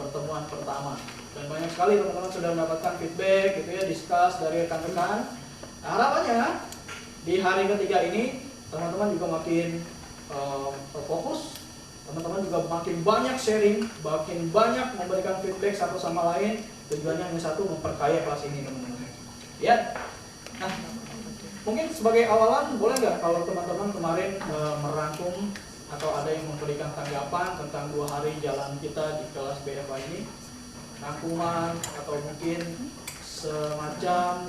pertemuan pertama. Dan banyak sekali teman-teman sudah mendapatkan feedback gitu ya, discuss dari rekan-rekan. Nah, harapannya di hari ketiga ini teman-teman juga makin fokus, teman-teman juga makin banyak sharing, makin banyak memberikan feedback satu sama lain. Tujuannya hanya satu, memperkaya kelas ini teman-teman. Ya. Nah, mungkin sebagai awalan boleh nggak kalau teman-teman kemarin merangkum atau ada yang memberikan tanggapan tentang 2 hari jalan kita di kelas BFA ini, rangkuman atau mungkin semacam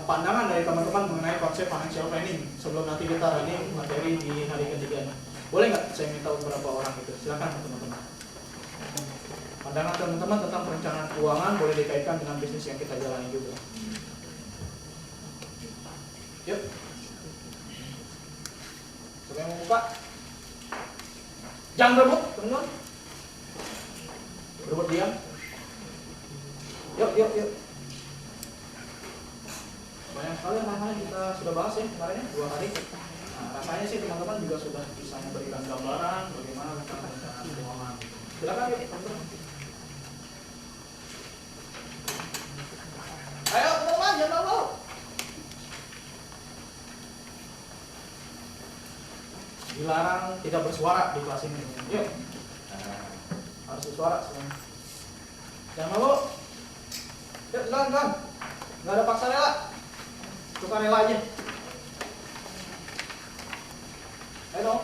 pandangan dari teman-teman mengenai konsep financial planning sebelum nanti kita running materi di hari ketiganya. Boleh nggak saya minta beberapa orang itu? Silakan teman-teman. Pandangan teman-teman tentang perencanaan keuangan boleh dikaitkan dengan bisnis yang kita jalani juga. Yuk. Siapa yang mau buka? Jangan berebut, teman-teman. Berebut diam. Yuk. Banyak sekali hal-hal kita sudah bahas ya kemarin ya, 2 hari. Nah, rasanya sih teman-teman juga sudah bisa memberikan gambaran bagaimana tentang perencanaan keuangan. Silakan yuk, teman-teman. Ayo teman-teman, jangan malu. Dilarang tidak bersuara di kelas ini. Yuk. Harus bersuara semuanya. Jangan malu. Yuk, silakan. Nggak ada paksa rela. Suka rela aja. Ayo dong.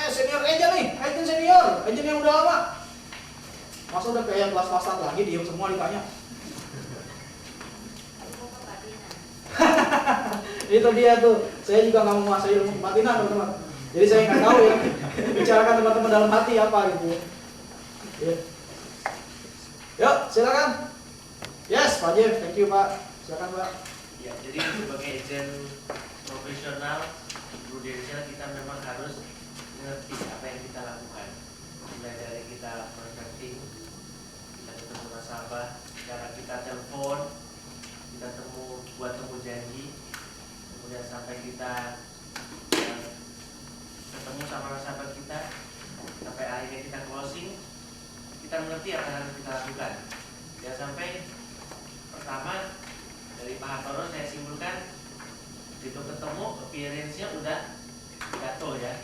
Senior agent nih, agent senior, agent yang udah lama. Masa udah kayak kelas pasar lagi, diem semua ditanya. Itu dia tuh, saya juga nggak menguasai ilmu kebatinan teman-teman. Jadi saya nggak tahu ya, bicarakan teman-teman dalam hati apa gitu. Ya. Yuk, silakan. Yes, Pak Jeff, thank you Pak. Silakan Pak. Ya, jadi sebagai agent profesional prudensial kita memang harus mengerti apa yang kita lakukan. Mulai dari kita marketing, kita ketemu nasabah, cara kita telepon, kita buat temu janji, kemudian sampai kita ketemu sama nasabah kita, sampai akhirnya kita closing, kita mengerti apa yang harus kita lakukan. Ya, sampai pertama dari Pak Hartono saya simpulkan begitu ketemu appearance-nya udah gatel ya,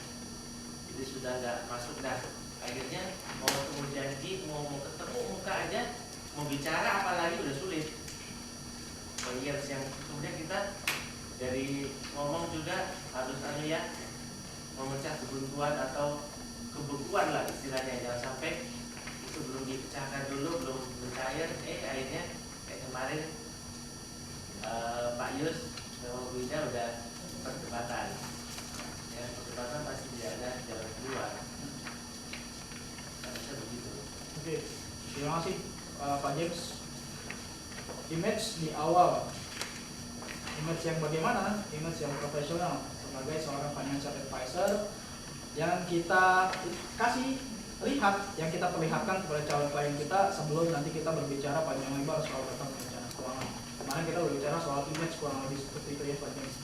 jadi sudah nggak masuk dah. Akhirnya mau ketemu janji, mau ketemu muka aja, mau bicara apalagi udah sulit. Yang kemudian kita dari ngomong juga harus memecah kebuntuan atau kebekuan lah istilahnya. Jangan sampai itu belum dipecahkan dulu, belum mencair, akhirnya kayak kemarin Pak Yus sama Bu Ida udah perdebatan. Ya, perdebatan pasti tidak ada jalan keluar. Harusnya begitu. Oke, terima kasih Pak James. Image di awal, image yang bagaimana? Image yang profesional sebagai seorang financial advisor yang kita kasih lihat, yang kita perlihatkan kepada calon klien kita sebelum nanti kita berbicara panjang lebar soal tentang perencanaan keuangan. Kemarin kita berbicara soal image kurang lebih seperti itu ya Pak James.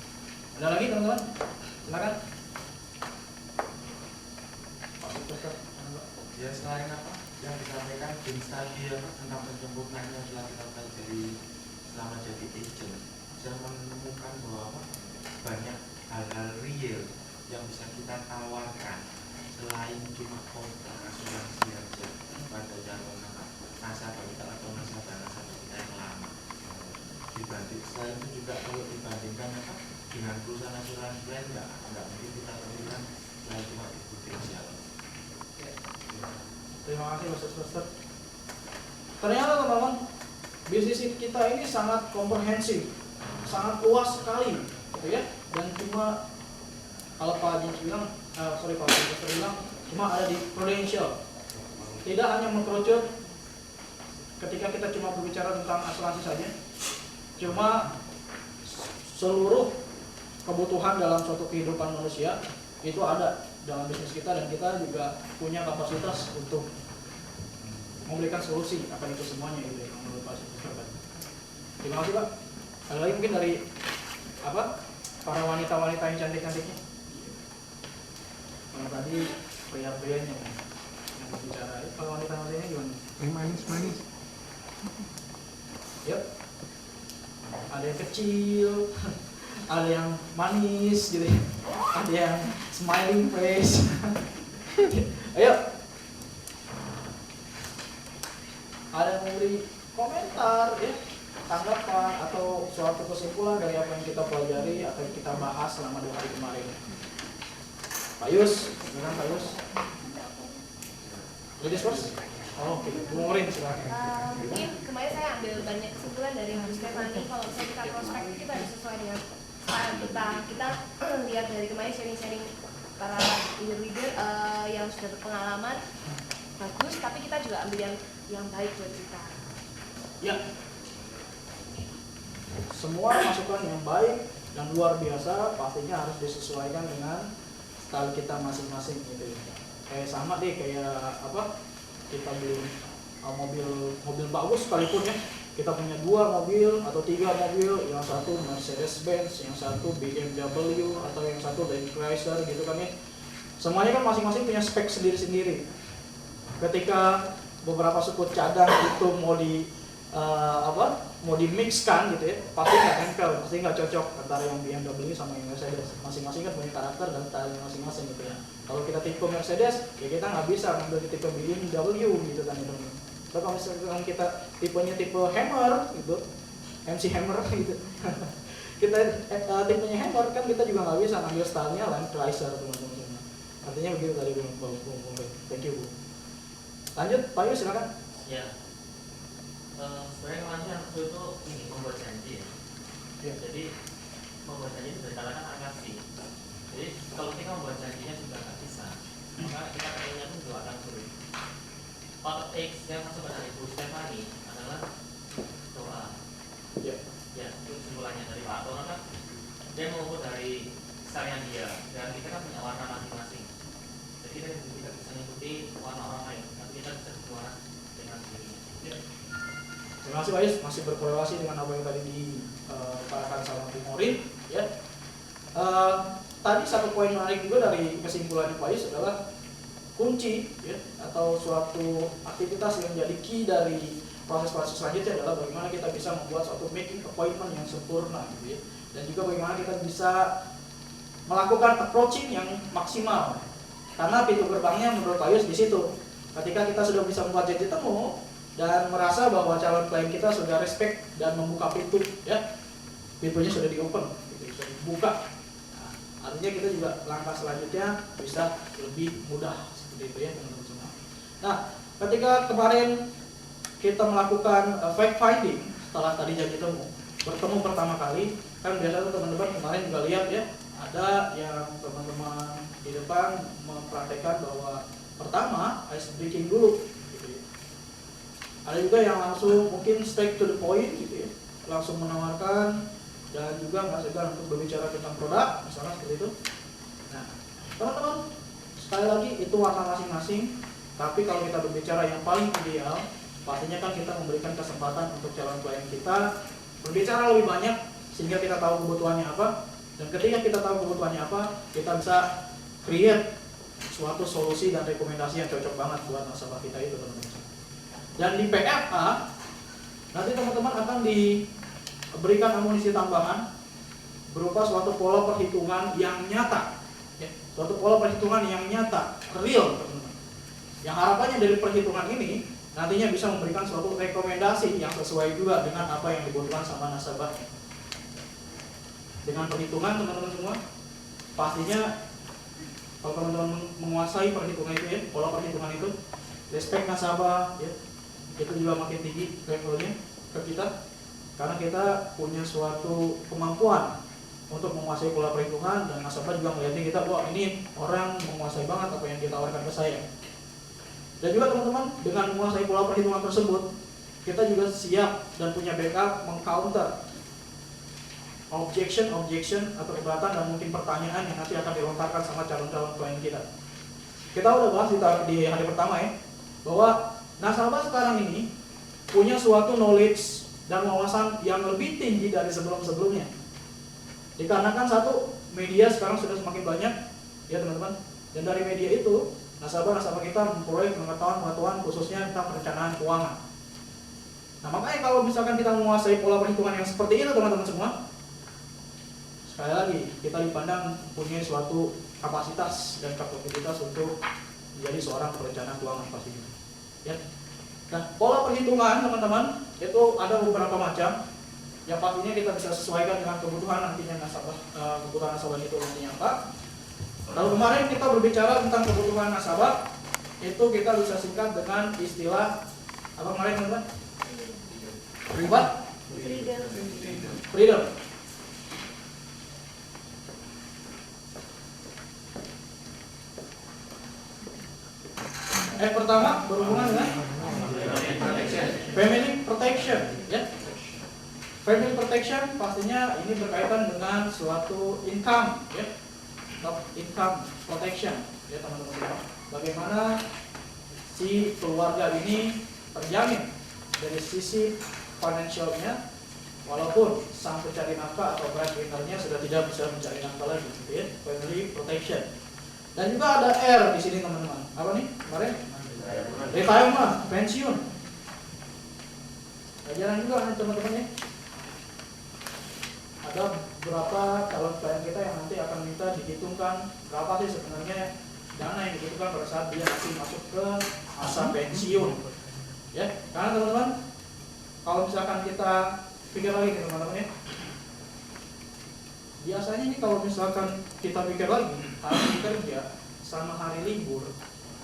Ada lagi teman-teman? Silakan. Pak Superstar. Ya, selain apa yang disampaikan tim tadi tentang penyempurnaannya setelah kita pelajari selama jadi agent, saya menemukan bahwa banyak hal-hal real yang bisa kita tawarkan selain cuma kontrak asuransi aja pada calon nasabah kita atau nasabah kita yang lama. Dibanding selain itu juga kalau dibandingkan dengan perusahaan asuransi lain nggak mungkin kita temukan selain cuma di potensial. Terima kasih Mas Superstar. Ternyata teman-teman, bisnis kita ini sangat komprehensif, sangat luas sekali, gitu ya. Dan cuma kalau Pak James bilang, Pak Superstar bilang, cuma ada di Prudential. Tidak hanya mengkerucut ketika kita cuma berbicara tentang asuransi saja, cuma seluruh kebutuhan dalam suatu kehidupan manusia itu ada dalam bisnis kita, dan kita juga punya kapasitas untuk memberikan solusi akan itu semuanya gitu ya, menurut Pak Superstar. Terima kasih Pak. Ada lagi mungkin dari para wanita-wanita yang cantik-cantiknya? Yang tadi pria-prianya yang berbicara, Manis. Yep. Ada yang kecil, ada yang manis gitu ya, ada yang smiling face. Ayo, ada yang memberi komentar ya, tanggapan atau suatu kesimpulan dari apa yang kita pelajari atau yang kita bahas selama 2 hari kemarin. Pak Yus, gimana Pak Yus? Ladies first? Oh, oke, Murin silakan. Mungkin kemarin saya ambil banyak kesimpulan dari Bu Stefani. Kalau misalnya kita prospek kita harus sesuai dengan style kita lihat dari kemarin sharing-sharing para leader yang sudah berpengalaman bagus, tapi kita juga ambil yang baik buat kita. Ya, semua masukan yang baik dan luar biasa pastinya harus disesuaikan dengan style kita masing-masing gitu ya. Kayak sama deh kayak apa? Kita beli mobil bagus sekalipun ya, kita punya 2 mobil atau 3 mobil, yang satu Mercedes Benz, yang satu BMW atau yang satu Land Chrysler gitu kan ya, semuanya kan masing-masing punya spek sendiri-sendiri. Ketika beberapa suku cadang itu mau di mixkan gitu ya, pasti nggak tempel, pasti nggak cocok antara yang BMW sama yang Mercedes. Masing-masing kan punya karakter dan style masing-masing gitu ya. Kalau kita tipe Mercedes, ya kita nggak bisa ngambil tipe BMW gitu kan itu. Tapi kalau misalkan kita tipenya tipe Hammer gitu, MC Hammer gitu, kita tipenya Hammer kan kita juga nggak bisa ngambil stylenya Land Chrysler teman-teman. Artinya begitu tadi Bu. Thank you Bu. Lanjut Pak Yus silakan. Ya. Sebenarnya kemarin aku itu ini membuat janji ya. Ya. Jadi membuat janji itu dikatakan akasi. Jadi kalau kita membuat janjinya juga nggak bisa, maka kita pengennya pun juga akan sulit. Part X yang masuk dari Ibu Stefani adalah doa. Ya. Ya, itu kesimpulannya dari Pak Tono kan dia mengukur dari stylenya dia dan kita kan punya warna masing-masing. Jadi kita tidak bisa mengikuti warna orang lain, tapi kita bisa berwarna dengan sendirinya. Ya. Terima kasih Pak Yus, masih berkorelasi dengan apa yang tadi dikatakan sama Timorin ya. Tadi satu poin menarik juga dari kesimpulan Pak Yus adalah kunci ya, atau suatu aktivitas yang jadi key dari proses-proses selanjutnya adalah bagaimana kita bisa membuat suatu making appointment yang sempurna gitu ya. Dan juga bagaimana kita bisa melakukan approaching yang maksimal. Karena pintu gerbangnya menurut Pak Yus di situ. Ketika kita sudah bisa membuat janji temu dan merasa bahwa calon klien kita sudah respect dan membuka pintu ya, pintunya sudah di-open gitu, sudah dibuka. Nah, artinya kita juga langkah selanjutnya bisa lebih mudah seperti itu ya teman-teman semua. Nah, ketika kemarin kita melakukan fact finding setelah tadi janji temu, bertemu pertama kali, kan biasa tuh teman-teman kemarin juga lihat ya, ada yang teman-teman di depan mempraktekkan bahwa pertama ice breaking dulu gitu ya. Ada juga yang langsung mungkin straight to the point gitu ya, langsung menawarkan dan juga nggak segan untuk berbicara tentang produk misalnya seperti itu. Nah teman-teman, sekali lagi itu warna masing-masing, tapi kalau kita berbicara yang paling ideal, pastinya kan kita memberikan kesempatan untuk calon klien kita berbicara lebih banyak sehingga kita tahu kebutuhannya apa, dan ketika kita tahu kebutuhannya apa, kita bisa create suatu solusi dan rekomendasi yang cocok banget buat nasabah kita itu teman-teman. Dan di PFA nanti teman-teman akan diberikan amunisi tambahan berupa suatu pola perhitungan yang nyata ya, suatu pola perhitungan yang nyata, real teman-teman, yang harapannya dari perhitungan ini nantinya bisa memberikan suatu rekomendasi yang sesuai juga dengan apa yang dibutuhkan sama nasabahnya. Dengan perhitungan teman-teman semua, pastinya kalau teman-teman menguasai perhitungan itu ya, pola perhitungan itu, respect nasabah ya, itu juga makin tinggi levelnya ke kita, karena kita punya suatu kemampuan untuk menguasai pola perhitungan dan nasabah juga melihatnya kita, wah ini orang menguasai banget apa yang ditawarkan ke saya. Dan juga teman-teman, dengan menguasai pola perhitungan tersebut, kita juga siap dan punya backup mengcounter objection atau keberatan dan mungkin pertanyaan yang nanti akan dilontarkan sama calon-calon klien kita. Kita udah bahas di hari pertama ya, bahwa nasabah sekarang ini punya suatu knowledge dan wawasan yang lebih tinggi dari sebelum-sebelumnya. Dikarenakan satu, media sekarang sudah semakin banyak ya teman-teman, dan dari media itu nasabah-nasabah kita memperoleh pengetahuan khususnya tentang perencanaan keuangan. Nah, makanya kalau misalkan kita menguasai pola perhitungan yang seperti itu teman-teman semua, sekali lagi kita dipandang mempunyai suatu kapasitas dan kapabilitas untuk menjadi seorang perencana keuangan pastinya. Ya. Nah, pola perhitungan teman-teman itu ada beberapa macam. Yang pastinya kita bisa sesuaikan dengan kebutuhan nantinya nasabah, kebutuhan nasabah itu nantinya apa. Lalu kemarin kita berbicara tentang kebutuhan nasabah, itu kita bisa singkat dengan istilah apa kemarin teman-teman? Freedom. Freedom. Pertama berhubungan dengan family protection, ya. Family protection pastinya ini berkaitan dengan suatu income, ya. Income protection, ya teman-teman. Bagaimana si keluarga ini terjamin dari sisi financialnya, walaupun sang pencari nafkah atau breadwinner-nya sudah tidak bisa mencari nafkah lagi, gitu ya. Family protection. Dan juga ada R di sini teman-teman. Apa nih? Kemarin? Retirement, pensiun. Pelajaran juga teman-teman ya. Ada beberapa calon klien kita yang nanti akan minta dihitungkan berapa sih sebenarnya dana yang dibutuhkan pada saat dia nanti masuk ke masa pensiun. Ya, karena teman-teman, kalau misalkan kita pikir lagi nih teman-teman ya, biasanya nih kalau misalkan kita pikir lagi hari kerja sama hari libur,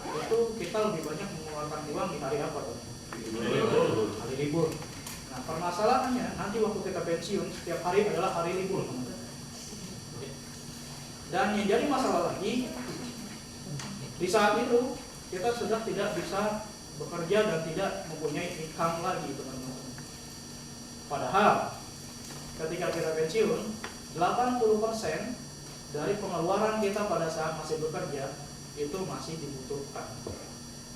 itu kita lebih banyak mengeluarkan uang di hari apa tuh? Hari libur. Nah, permasalahannya nanti waktu kita pensiun setiap hari adalah hari libur. Dan yang jadi masalah lagi, di saat itu kita sudah tidak bisa bekerja dan tidak mempunyai income lagi teman-teman. Padahal ketika kita pensiun, 80% dari pengeluaran kita pada saat masih bekerja itu masih dibutuhkan.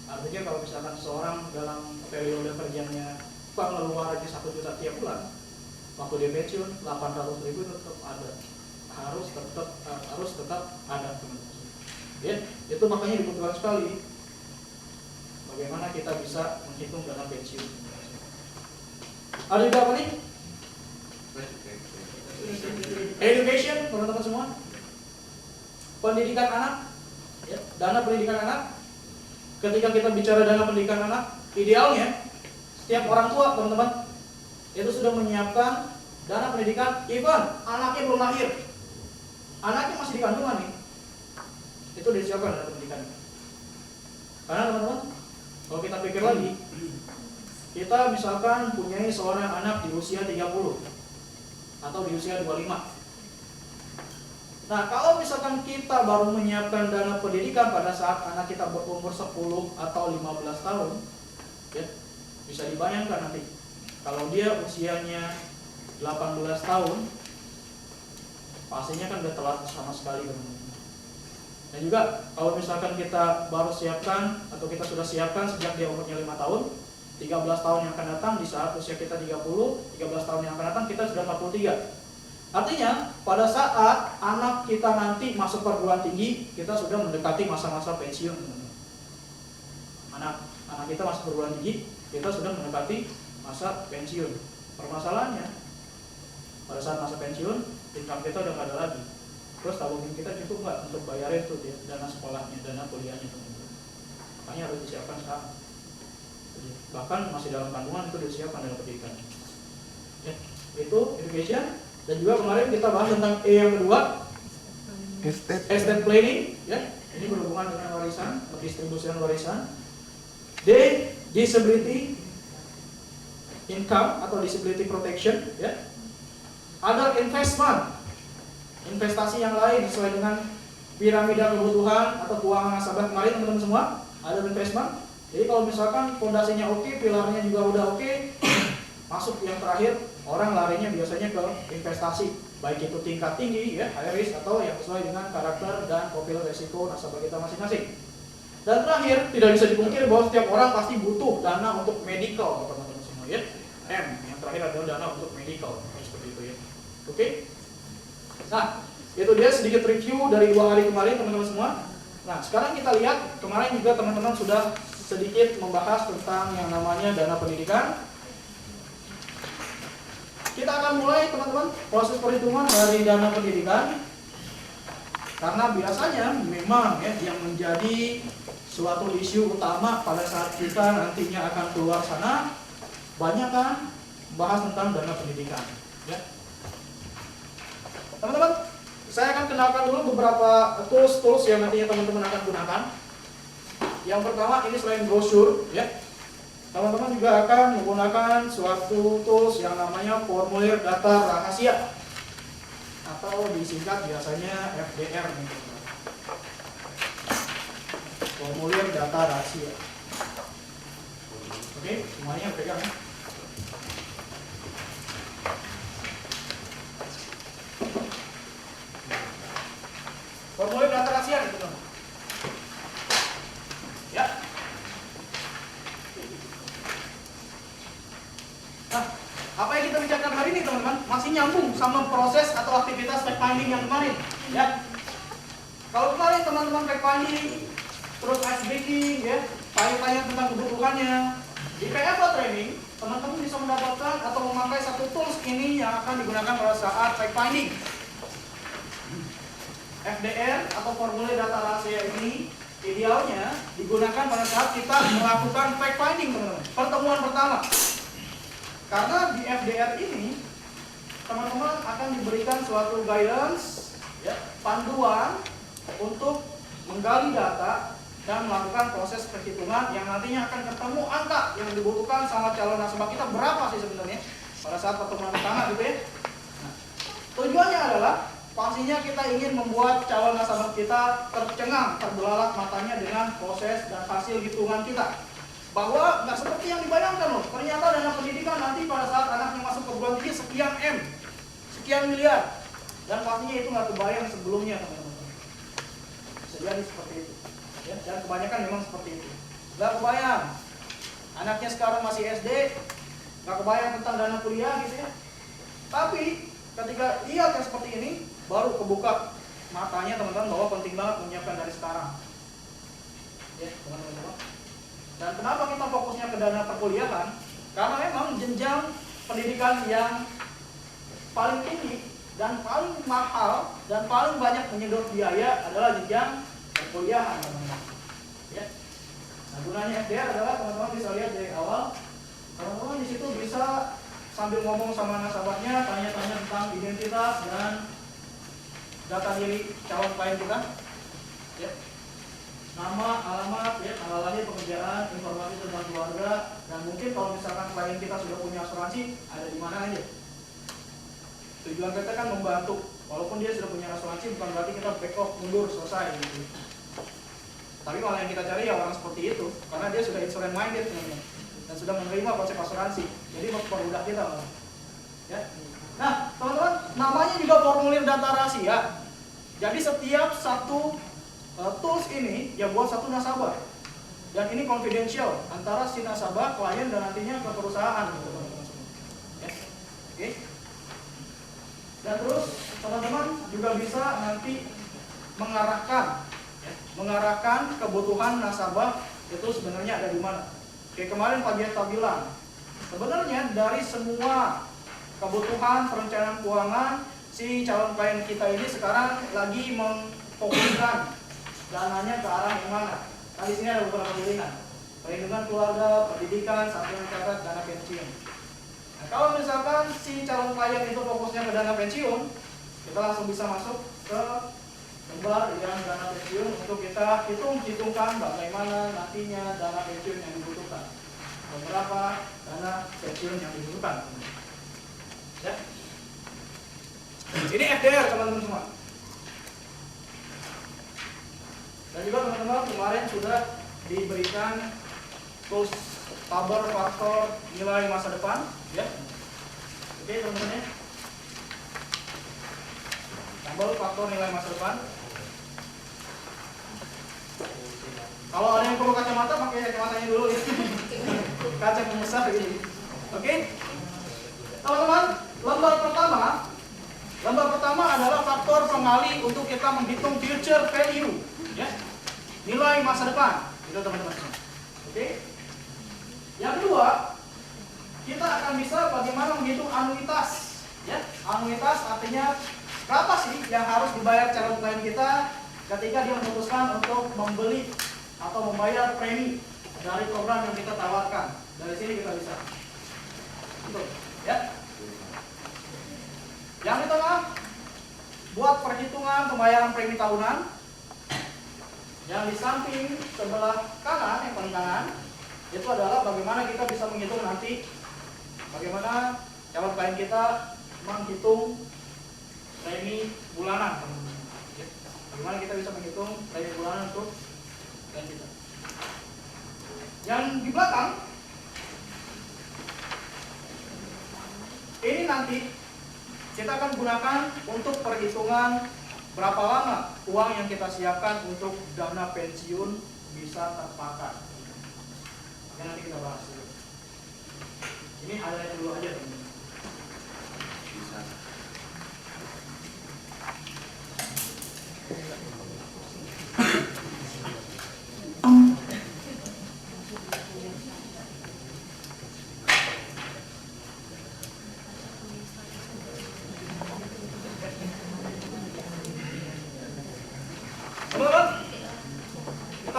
Artinya kalau misalkan seorang dalam periode kerjanya pengeluarannya 1 juta tiap bulan, waktu dia pensiun 800.000 tetap ada, harus tetap ada teman-teman. Ya, itu makanya dibutuhkan sekali. Bagaimana kita bisa menghitung dana pensiun? Ada juga apa nih? Education, teman-teman semua. Pendidikan anak, ya, dana pendidikan anak. Ketika kita bicara dana pendidikan anak, idealnya setiap orang tua, teman-teman, itu sudah menyiapkan dana pendidikan, even anaknya belum lahir, anaknya masih di kandungan nih, itu disiapkan dana pendidikan. Karena teman-teman, kalau kita pikir lagi, kita misalkan punya seorang anak di usia 30 atau di usia 25. Nah, kalau misalkan kita baru menyiapkan dana pendidikan pada saat anak kita berumur 10 atau 15 tahun, ya, bisa dibayangkan nanti kalau dia usianya 18 tahun, pastinya kan udah telat sama sekali teman-teman. Dan juga kalau misalkan kita baru siapkan atau kita sudah siapkan sejak dia umurnya 5 tahun, 13 tahun yang akan datang di saat usia kita 30, 13 tahun yang akan datang kita sudah 43. Artinya pada saat anak kita nanti masuk perguruan tinggi, kita sudah mendekati masa-masa pensiun. Anak kita masuk perguruan tinggi, kita sudah mendekati masa pensiun. Permasalahannya, pada saat masa pensiun, income kita udah nggak ada lagi. Terus tabungan kita cukup nggak untuk bayarin tuh dana sekolahnya, dana kuliahnya teman-teman. Makanya harus disiapkan sekarang. Bahkan masih dalam kandungan itu disiapkan dalam pendidikan. Ya, itu education. Dan juga kemarin kita bahas tentang E yang kedua, estate planning, ya. Ini berhubungan dengan warisan, pendistribusian warisan. D, disability income atau disability protection, ya. Ada investment, investasi yang lain sesuai dengan piramida kebutuhan atau keuangan nasabah kemarin teman-teman semua. Ada investment. Jadi kalau misalkan fondasinya oke, pilarnya juga udah oke, masuk yang terakhir, orang larinya biasanya ke investasi, baik itu tingkat tinggi, ya, high risk, atau yang sesuai dengan karakter dan profil resiko nasabah kita masing-masing. Dan terakhir, tidak bisa dipungkiri bahwa setiap orang pasti butuh dana untuk medical, teman-teman semua, ya. M, yang terakhir adalah dana untuk medical, seperti itu, ya. Oke? Nah, itu dia sedikit review dari 2 hari kemarin, teman-teman semua. Nah, sekarang kita lihat, kemarin juga teman-teman sudah sedikit membahas tentang yang namanya dana pendidikan. Kita akan mulai teman-teman proses perhitungan dari dana pendidikan. Karena biasanya memang ya yang menjadi suatu isu utama pada saat kita nantinya akan keluar sana, banyak kan bahas tentang dana pendidikan. Ya. Teman-teman, saya akan kenalkan dulu beberapa tools yang nantinya teman-teman akan gunakan. Yang pertama, ini selain brosur, ya, teman-teman juga akan menggunakan suatu tools yang namanya formulir data rahasia atau disingkat biasanya FDR, formulir data rahasia. Oke, semuanya pegang ya. Formulir data rahasia gitu kan. Ya. Nah, apa yang kita bicarakan hari ini teman-teman masih nyambung sama proses atau aktivitas fact finding yang kemarin, ya. Kalau kemarin teman-teman fact finding, terus ice breaking, ya, tanya-tanya tentang kebutuhannya. Di PFA training, teman-teman bisa mendapatkan atau memakai satu tools ini yang akan digunakan pada saat fact finding. FDR atau formulir data rahasia ini idealnya digunakan pada saat kita melakukan fact finding, teman-teman. Pertemuan pertama. Karena di FDR ini teman-teman akan diberikan suatu guidance, ya, panduan untuk menggali data dan melakukan proses perhitungan yang nantinya akan ketemu angka yang dibutuhkan sama calon nasabah kita berapa sih sebenarnya pada saat pertemuan pertama gitu ya. Nah, tujuannya adalah pastinya kita ingin membuat calon nasabah kita tercengang, terbelalak matanya dengan proses dan hasil hitungan kita. Bahwa nggak seperti yang dibayangkan loh, ternyata dana pendidikan nanti pada saat anaknya masuk ke perguruan tinggi sekian M, sekian miliar, dan pastinya itu nggak kebayang sebelumnya teman-teman. Bisa jadi seperti itu, ya, dan kebanyakan memang seperti itu. Nggak kebayang, anaknya sekarang masih SD, nggak kebayang tentang dana kuliah gitu ya. Tapi ketika lihat yang seperti ini, baru kebuka matanya teman-teman bahwa penting banget menyiapkan dari sekarang. Ya, teman-teman. Dan kenapa kita fokusnya ke dana perkuliahan? Karena memang jenjang pendidikan yang paling tinggi dan paling mahal dan paling banyak menyedot biaya adalah jenjang perkuliahan, teman-teman. Ya. Nah, gunanya FDR adalah teman-teman bisa lihat dari awal, teman-teman di situ bisa sambil ngomong sama nasabahnya, tanya-tanya tentang identitas dan data diri calon klien kita. Ya. Nama, alamat, ya, tanggal lahir, pekerjaan, informasi tentang keluarga, dan mungkin kalau misalkan klien kita sudah punya asuransi, ada di mana aja. Tujuan kita kan membantu, walaupun dia sudah punya asuransi, bukan berarti kita back off, mundur, selesai gitu. Tapi malah yang kita cari ya orang seperti itu, karena dia sudah insurance minded dan sudah menerima konsep asuransi, jadi mempermudah kita malah. Ya. Nah, teman-teman, namanya juga formulir data rahasia. Jadi setiap satu tools ini ya buat satu nasabah, dan ini confidential antara si nasabah, klien, dan nantinya ke perusahaan gitu, teman-teman semua. Ya. Oke. Dan terus teman-teman juga bisa nanti mengarahkan kebutuhan nasabah itu sebenarnya ada di mana. Kayak kemarin Pak Jeta bilang, sebenarnya dari semua kebutuhan perencanaan keuangan si calon klien kita ini sekarang lagi memfokuskan dananya ke arah yang mana? Nah, di sini ada beberapa pilihan: perlindungan keluarga, pendidikan, sampai mencatat dana pensiun. Nah, kalau misalkan si calon klien itu fokusnya ke dana pensiun, kita langsung bisa masuk ke lembar yang dana pensiun untuk kita hitungkan bagaimana nantinya dana pensiun yang dibutuhkan, beberapa dana pensiun yang dibutuhkan. Ya. Ini FDR teman-teman semua. Dan juga teman-teman kemarin sudah diberikan tools tabel faktor nilai masa depan, ya. Oke teman-teman ya. Tabel faktor nilai masa depan. Kalau ada yang perlu kacamata, pakai kacamatanya dulu ya. Kaca pembesar gitu. Oke. Teman-teman, lembar pertama adalah faktor pengali untuk kita menghitung future value. Ya. nilai masa depan. Itu teman-teman semua. Oke. Yang kedua, kita akan bisa bagaimana menghitung anuitas. Ya, anuitas artinya berapa sih yang harus dibayar calon klien kita ketika dia memutuskan untuk membeli atau membayar premi dari program yang kita tawarkan. Dari sini kita bisa. Betul, ya. Yang kedua, buat perhitungan pembayaran premi tahunan. Yang di samping sebelah kanan, yang paling kanan, itu adalah bagaimana kita bisa menghitung nanti bagaimana calon klien kita menghitung premi bulanan. Bagaimana kita bisa menghitung premi bulanan untuk klien kita. Yang di belakang ini nanti kita akan gunakan untuk perhitungan berapa lama uang yang kita siapkan untuk dana pensiun bisa terpakai. Oke, nanti kita bahas. Ini ada yang dulu aja teman-teman. Bisa.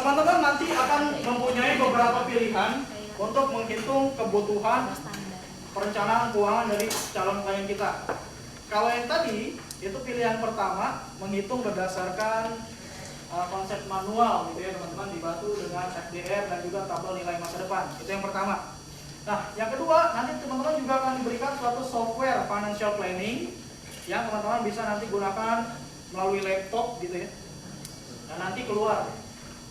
Teman-teman nanti akan mempunyai beberapa pilihan untuk menghitung kebutuhan perencanaan keuangan dari calon klien kita. Kalau yang tadi itu pilihan pertama menghitung berdasarkan konsep manual gitu ya teman-teman, dibantu dengan FDR dan juga tabel nilai masa depan. Itu yang pertama. Nah, yang kedua nanti teman-teman juga akan diberikan suatu software financial planning yang teman-teman bisa nanti gunakan melalui laptop gitu ya. Dan nanti keluar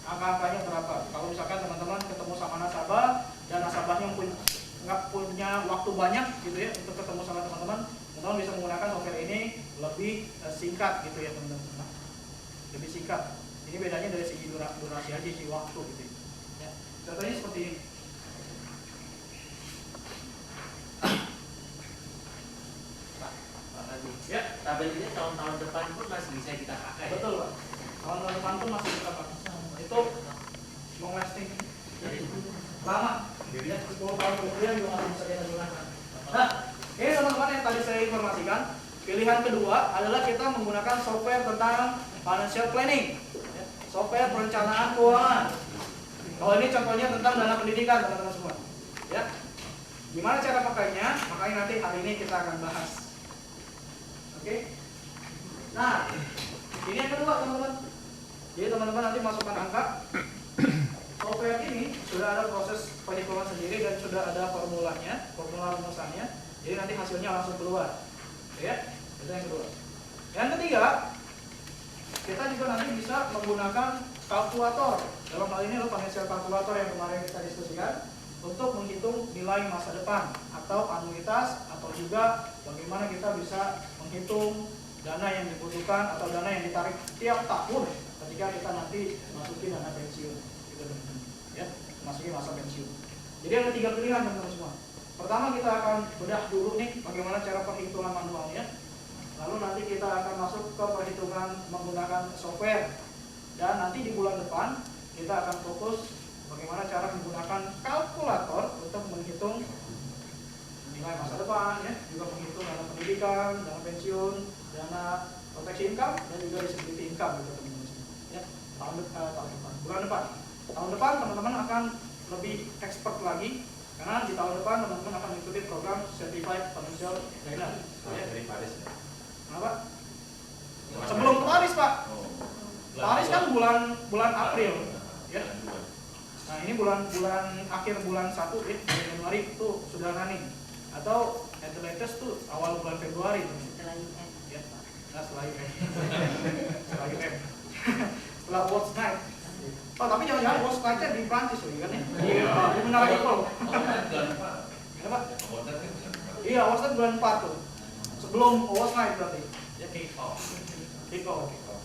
angka-angkanya berapa. Kalau misalkan teman-teman ketemu sama nasabah dan nasabahnya nggak punya waktu banyak gitu ya untuk ketemu sama teman-teman, teman-teman bisa menggunakan software ini lebih singkat gitu ya teman-teman. Lebih singkat. Ini bedanya dari segi durasi aja sih, waktu gitu ya. Contohnya seperti ini. Ya, tabel ini tahun-tahun depan pun masih bisa kita pakai. Betul Pak. Tahun depan pun masih bisa pakai. Itu long lasting lama. Ya, 10 tahun kemudian juga masih bisa kita gunakan. Nah, ini teman-teman yang tadi saya informasikan. Pilihan kedua adalah kita menggunakan software tentang financial planning, ya, software perencanaan keuangan. Kalau ini contohnya tentang dana pendidikan teman-teman semua. Ya, gimana cara pakainya? Makanya nanti hari ini kita akan bahas. Oke. Nah, ini yang kedua teman-teman. Jadi teman-teman nanti masukkan angka. Software ini sudah ada proses perhitungan sendiri dan sudah ada formulanya, formula rumusannya. Jadi nanti hasilnya langsung keluar. Ya, itu yang kedua. Yang ketiga, kita juga nanti bisa menggunakan kalkulator. Dalam hal ini adalah financial calculator yang kemarin kita diskusikan untuk menghitung nilai masa depan atau anuitas, atau juga bagaimana kita bisa menghitung dana yang dibutuhkan atau dana yang ditarik tiap tahun ketika kita nanti masuki dana pensiun, gitu teman-teman. Ya, masuki masa pensiun. Jadi ada 3 pilihan teman-teman semua. Pertama kita akan bedah dulu nih bagaimana cara perhitungan manualnya. Lalu nanti kita akan masuk ke perhitungan menggunakan software. Dan nanti di bulan depan kita akan fokus bagaimana cara menggunakan kalkulator untuk menghitung nilai masa depan, ya, juga menghitung dana pendidikan, dana pensiun, dana proteksi income, dan juga disability income, gitu teman-teman. Ya, bulan depan. Tahun depan teman-teman akan lebih expert lagi, karena di tahun depan teman-teman akan mengikuti program Certified Financial Planner. Ya. Dari Paris. Kenapa? Sebelum ke Paris, Pak. Paris kan bulan April, ya. Nah, ini bulan akhir bulan 1 ya, Januari itu sudah running. Atau at the latest tuh awal bulan Februari tuh. Setelah UN. Ya. Nah, setelah UN. Setelah UN. Setelah World Night. Oh, tapi jangan-jangan World Night-nya di Prancis loh, kan ya? Di Menara Eiffel. Kenapa? Iya, World Night bulan 4 tuh. Sebelum World Night berarti. Ya, kick off.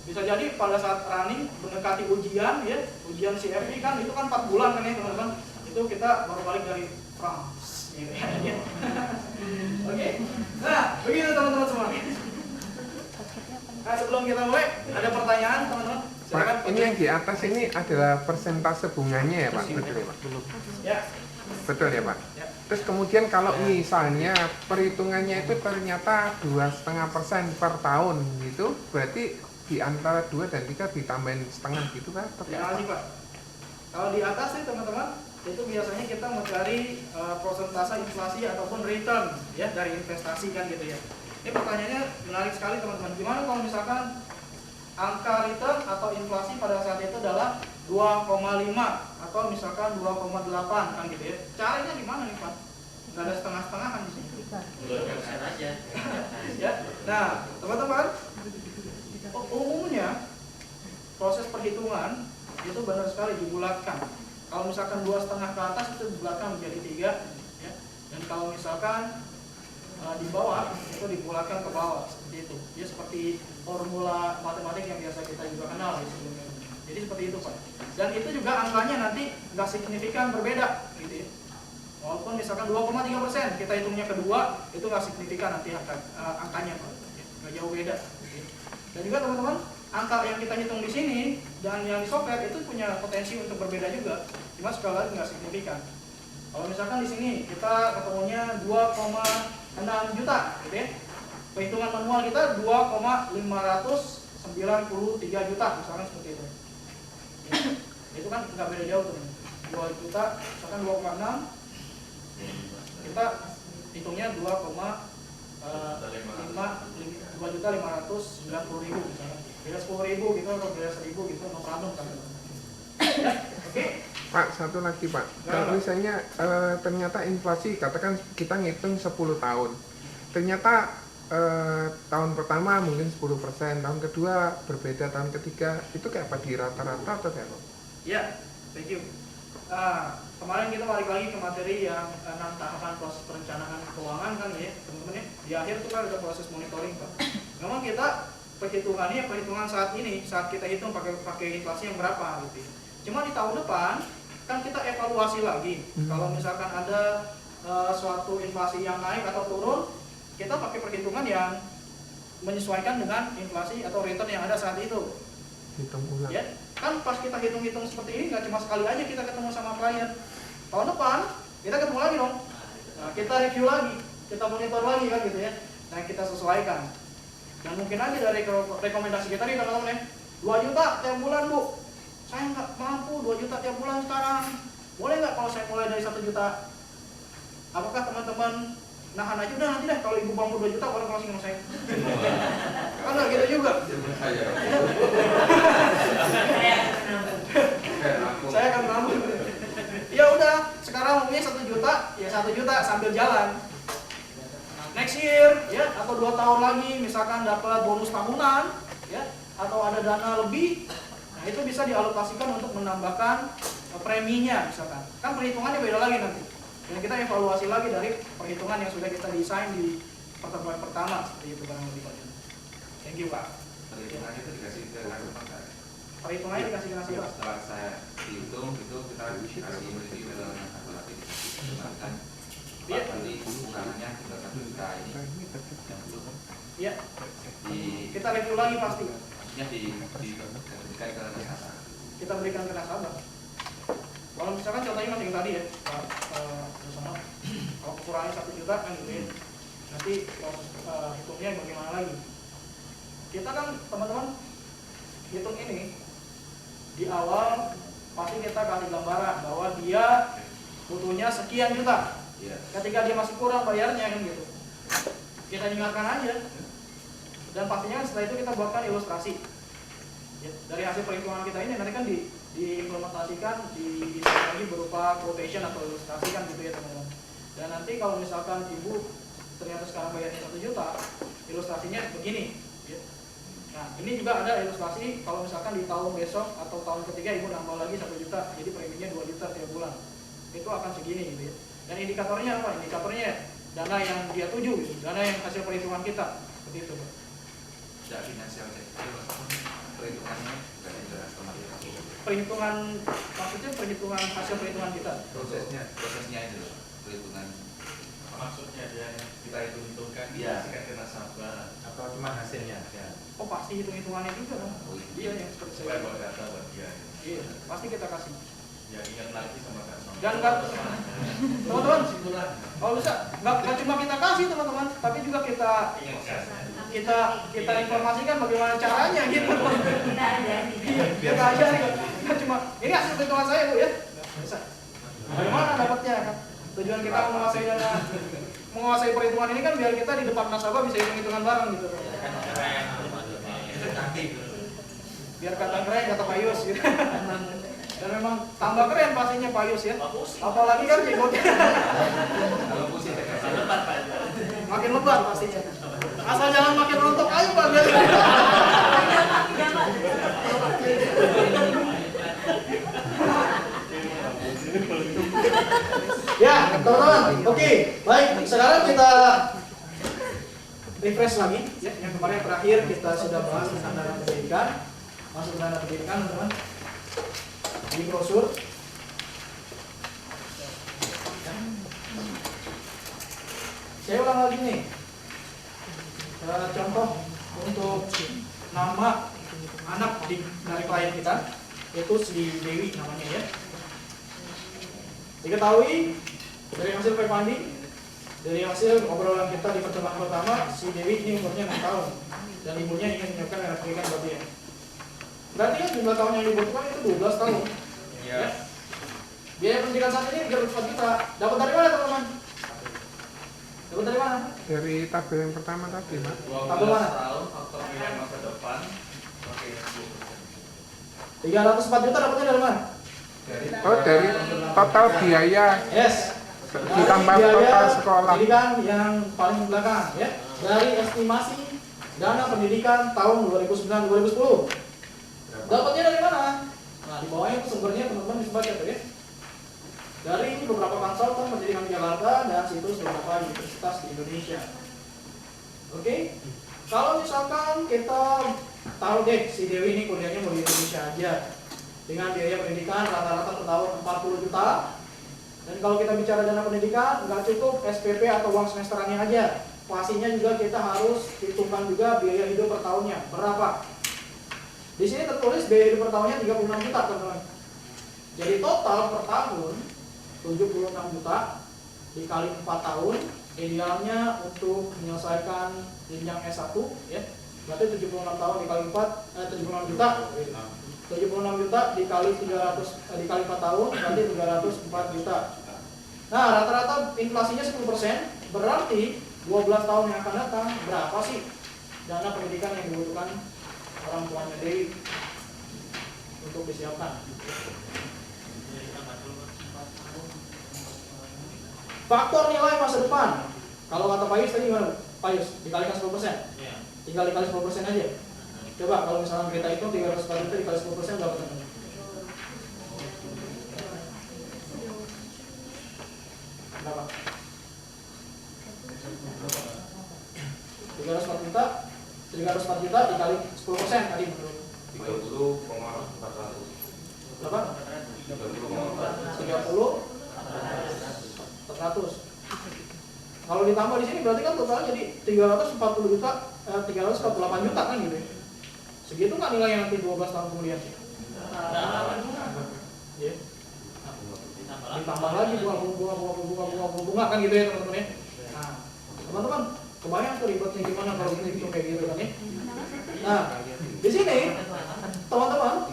Bisa jadi pada saat running mendekati ujian ya, ujian CFP kan itu kan 4 bulan kan ya teman-teman. Itu kita baru balik dari France gitu ya. Oke. Nah, begitu teman-teman semua. Nah, sebelum kita mulai ada pertanyaan teman-teman? Silakan, Pak, ini yang di atas ini adalah persentase bunganya ya Pak? Betul ya Pak? Ya. Betul ya Pak? Ya. Terus kemudian kalau misalnya perhitungannya itu ternyata 2,5% per tahun gitu, berarti di antara 2 dan 3 ditambahin setengah gitu kan? Terima kasih Pak. Kalau di atas sih teman-teman, itu biasanya kita mencari persentase inflasi ataupun return ya dari investasi kan gitu ya. Ini pertanyaannya menarik sekali teman-teman. Gimana kalau misalkan angka return atau inflasi pada saat itu adalah 2,5 atau misalkan 2,8 kan gitu ya. Caranya gimana nih Pak? Nggak ada setengah-setengahan di sini. Bukan aja. Ya. Nah, teman-teman, umumnya proses perhitungan itu benar sekali dibulatkan. Kalau misalkan 2,5 ke atas itu dibulatkan menjadi 3 ya. Dan kalau misalkan di bawah itu dibulatkan ke bawah seperti itu. Ya seperti formula matematik yang biasa kita juga kenal di sebelumnya. Jadi seperti itu Pak. Dan itu juga angkanya nanti nggak signifikan berbeda gitu ya. Walaupun misalkan 2,3% kita hitungnya kedua itu nggak signifikan nanti angkanya Pak. Ya, nggak jauh beda. Gitu. Dan juga teman-teman, angka yang kita hitung di sini dan yang di software itu punya potensi untuk berbeda juga. Cuma sekali lagi nggak signifikan. Kalau misalkan di sini kita ketemunya 2,6 juta, gitu ya. Perhitungan manual kita 2,593 juta, misalkan seperti itu. Ya. Itu kan nggak beda jauh tuh. 2 juta, misalkan 2,6, kita hitungnya 2.590.000 misalkan. Beda 10.000 gitu atau beda 1.000 gitu, no problem kan. Ya, oke. Pak, satu lagi Pak. Kalau misalnya ternyata inflasi, katakan kita ngitung 10 tahun. Ternyata tahun pertama mungkin 10%, tahun kedua berbeda, tahun ketiga itu kayak apa, di rata-rata atau kayak apa? Ya, thank you. Kemarin kita balik lagi ke materi yang 6 tahapan proses perencanaan keuangan kan ya, teman-teman ya. Di akhir itu kan ada proses monitoring Pak. Memang kita perhitungan saat ini, saat kita hitung pakai inflasi yang berapa gitu. Cuma di tahun depan kan kita evaluasi lagi. Kalau misalkan ada suatu inflasi yang naik atau turun, kita pakai perhitungan yang menyesuaikan dengan inflasi atau return yang ada saat itu. Hitung ulang. Ya, kan pas kita hitung-hitung seperti ini nggak cuma sekali aja kita ketemu sama klien. Tahun depan kita ketemu lagi dong. Nah, kita review lagi, kita monitor lagi kan gitu ya. Nah, kita sesuaikan. Dan mungkin aja dari rekomendasi kita nih teman-teman ya, 2 juta tiap bulan Bu. Saya nggak mampu 2 juta tiap bulan sekarang. Boleh nggak kalau saya mulai dari 1 juta? Apakah teman-teman nahan aja, udah nanti deh kalau ibu mampu 2 juta baru closing sama saya? Kan nggak gitu juga. Saya akan mampu. Ya udah, sekarang mungkin 1 juta, ya 1 juta sambil jalan. Next year, ya atau 2 tahun lagi, misalkan dapat bonus tahunan, ya atau ada dana lebih, nah itu bisa dialokasikan untuk menambahkan preminya, misalkan. Kan perhitungannya beda lagi nanti. Dan kita evaluasi lagi dari perhitungan yang sudah kita desain di pertemuan pertama, seperti itu barang lebih banyak. Thank you Pak. Perhitungannya itu dikasih ke nasabah. Perhitungannya dikasih ke nasabah. Setelah saya dihitung itu kita kasih review ke nasabah lagi. Misalkan Iya. nanti bunganya tinggal 1 juta ini yang belum Iya. di Kita review lagi pasti. maksudnya diberikan ke nasabah. Kita berikan ke nasabah. Kalau misalkan contohnya masih tadi ya, Pak, kalau kurangnya 1 juta kan gitu ya. Nanti hitungnya bagaimana lagi? Kita kan teman-teman hitung ini di awal pasti kita kasih gambaran bahwa dia butuhnya sekian juta. Iya. Ketika dia masih kurang bayarnya kan gitu, kita ingatkan aja. Dan pastinya setelah itu kita buatkan ilustrasi. Ya, dari hasil perhitungan kita ini nanti kan diimplementasikan di lagi berupa quotation atau ilustrasi kan gitu ya teman-teman. Dan nanti kalau misalkan ibu ternyata sekarang bayarnya 1 juta, ilustrasinya begini. Ya. Nah ini juga ada ilustrasi kalau misalkan di tahun besok atau tahun ketiga ibu nambah lagi 1 juta, jadi preminya 2 juta tiap bulan. Itu akan segini gitu ya. Dan indikatornya apa? Indikatornya dana yang dia tuju, gitu. Dana yang hasil perhitungan kita, seperti itu Pak. Tidak finansial check itu perhitungannya dari customer. Perhitungan maksudnya perhitungan hasil perhitungan kita. Prosesnya itu perhitungan. Maksudnya dia kita hitungkan Iya. dikasihkan ke nasabah. atau cuma hasilnya aja? Oh pasti hitung-hitungannya juga kan? Oh, Iya yang seperti Supaya saya. bawa data buat dia. Iya, pasti kita kasih. Ya ingat lagi sama Kak Son. Dan nggak, teman-teman, Kesimpulan. kalau bisa nggak cuma kita kasih teman-teman, tapi juga kita informasikan bagaimana caranya gitu. Kita aja nggak cuma ini hasil perhitungan saya Bu ya. Bisa. Bagaimana dapatnya kan? Tujuan kita menguasai perhitungan ini kan biar kita di depan nasabah bisa hitung-hitungan bareng gitu. Biar kata keren kata Pak Yus gitu. Dan memang tambah keren pastinya Pak Yus ya. Apalagi kan jenggotnya makin lebat pastinya. Asal jangan makin rontok aja Pak. Ya, teman-teman. Oke, baik. Sekarang kita refresh lagi ya. Yang kemarin terakhir kita sudah bahas tentang dana pendidikan. Masuk ke dana pendidikan, teman-teman. Di brosur. Saya ulang lagi nih. Contoh untuk nama anak dari klien kita, yaitu si Dewi namanya ya. Diketahui dari hasil pre-funding, dari hasil obrolan kita di pertemuan pertama, si Dewi ini umurnya 6 tahun dan ibunya ingin menyiapkan dana pendidikan buat dia. Berarti kan jumlah tahun yang dibutuhkan itu 12 tahun. Iya. Ya. Biaya pendidikan saat ini 300 juta. Dapat dari mana teman-teman? Dapat dari mana? Dari tabel yang pertama tadi, Mas. 12 tahun faktor nilai masa depan. Oke. 304 juta dapatnya dari mana? Oh, dari total biaya Yes. ditambah Dari biaya total sekolah. pendidikan yang paling belakang ya. Dari estimasi dana pendidikan tahun 2009-2010. Dapatnya dari mana? Nah, di bawahnya itu sumbernya teman-teman bisa baca tuh ya. Dari beberapa konsultan pendidikan di Jakarta dan situs beberapa universitas di Indonesia. Oke. Kalau misalkan kita tahu deh si Dewi ini kuliahnya mau di Indonesia aja. Dengan biaya pendidikan rata-rata per tahun 40 juta. Dan kalau kita bicara dana pendidikan, nggak cukup SPP atau uang semesterannya aja. Pastinya juga kita harus hitungkan juga biaya hidup per tahunnya. Berapa? Di sini tertulis biaya hidup per tahunnya 36 juta, teman-teman. Jadi total per tahun 76 juta dikali 4 tahun, idealnya untuk menyelesaikan jenjang S1 ya. Berarti 76 tahun dikali 76 juta. 76 juta dikali 300 dikali 4 tahun berarti 304 juta. Nah, rata-rata inflasinya 10%, berarti 12 tahun yang akan datang berapa sih dana pendidikan yang dibutuhkan orang tuanya Dewi untuk disiapkan? Faktor nilai masa depan. Kalau kata Pak Yus tadi gimana? Pak Yus, dikalikan 10%? Tinggal dikali 10% aja. Coba kalau misalnya kita hitung 300 juta dikali 10% berapa teman? Berapa? 304 juta dikali 10% tadi menurut 30,400. berapa? 30,400. Kalau ditambah di sini berarti kan totalnya jadi 348 juta kan gitu ya. Segitu nggak nilainya nanti 12 tahun kemudian? Ya. Ditambah lagi bunga kan gitu ya teman-teman ya. Nah, teman-teman kebayang tuh ribetnya gimana kalau kita hitung kayak gitu kan ya. Nah, di sini teman-teman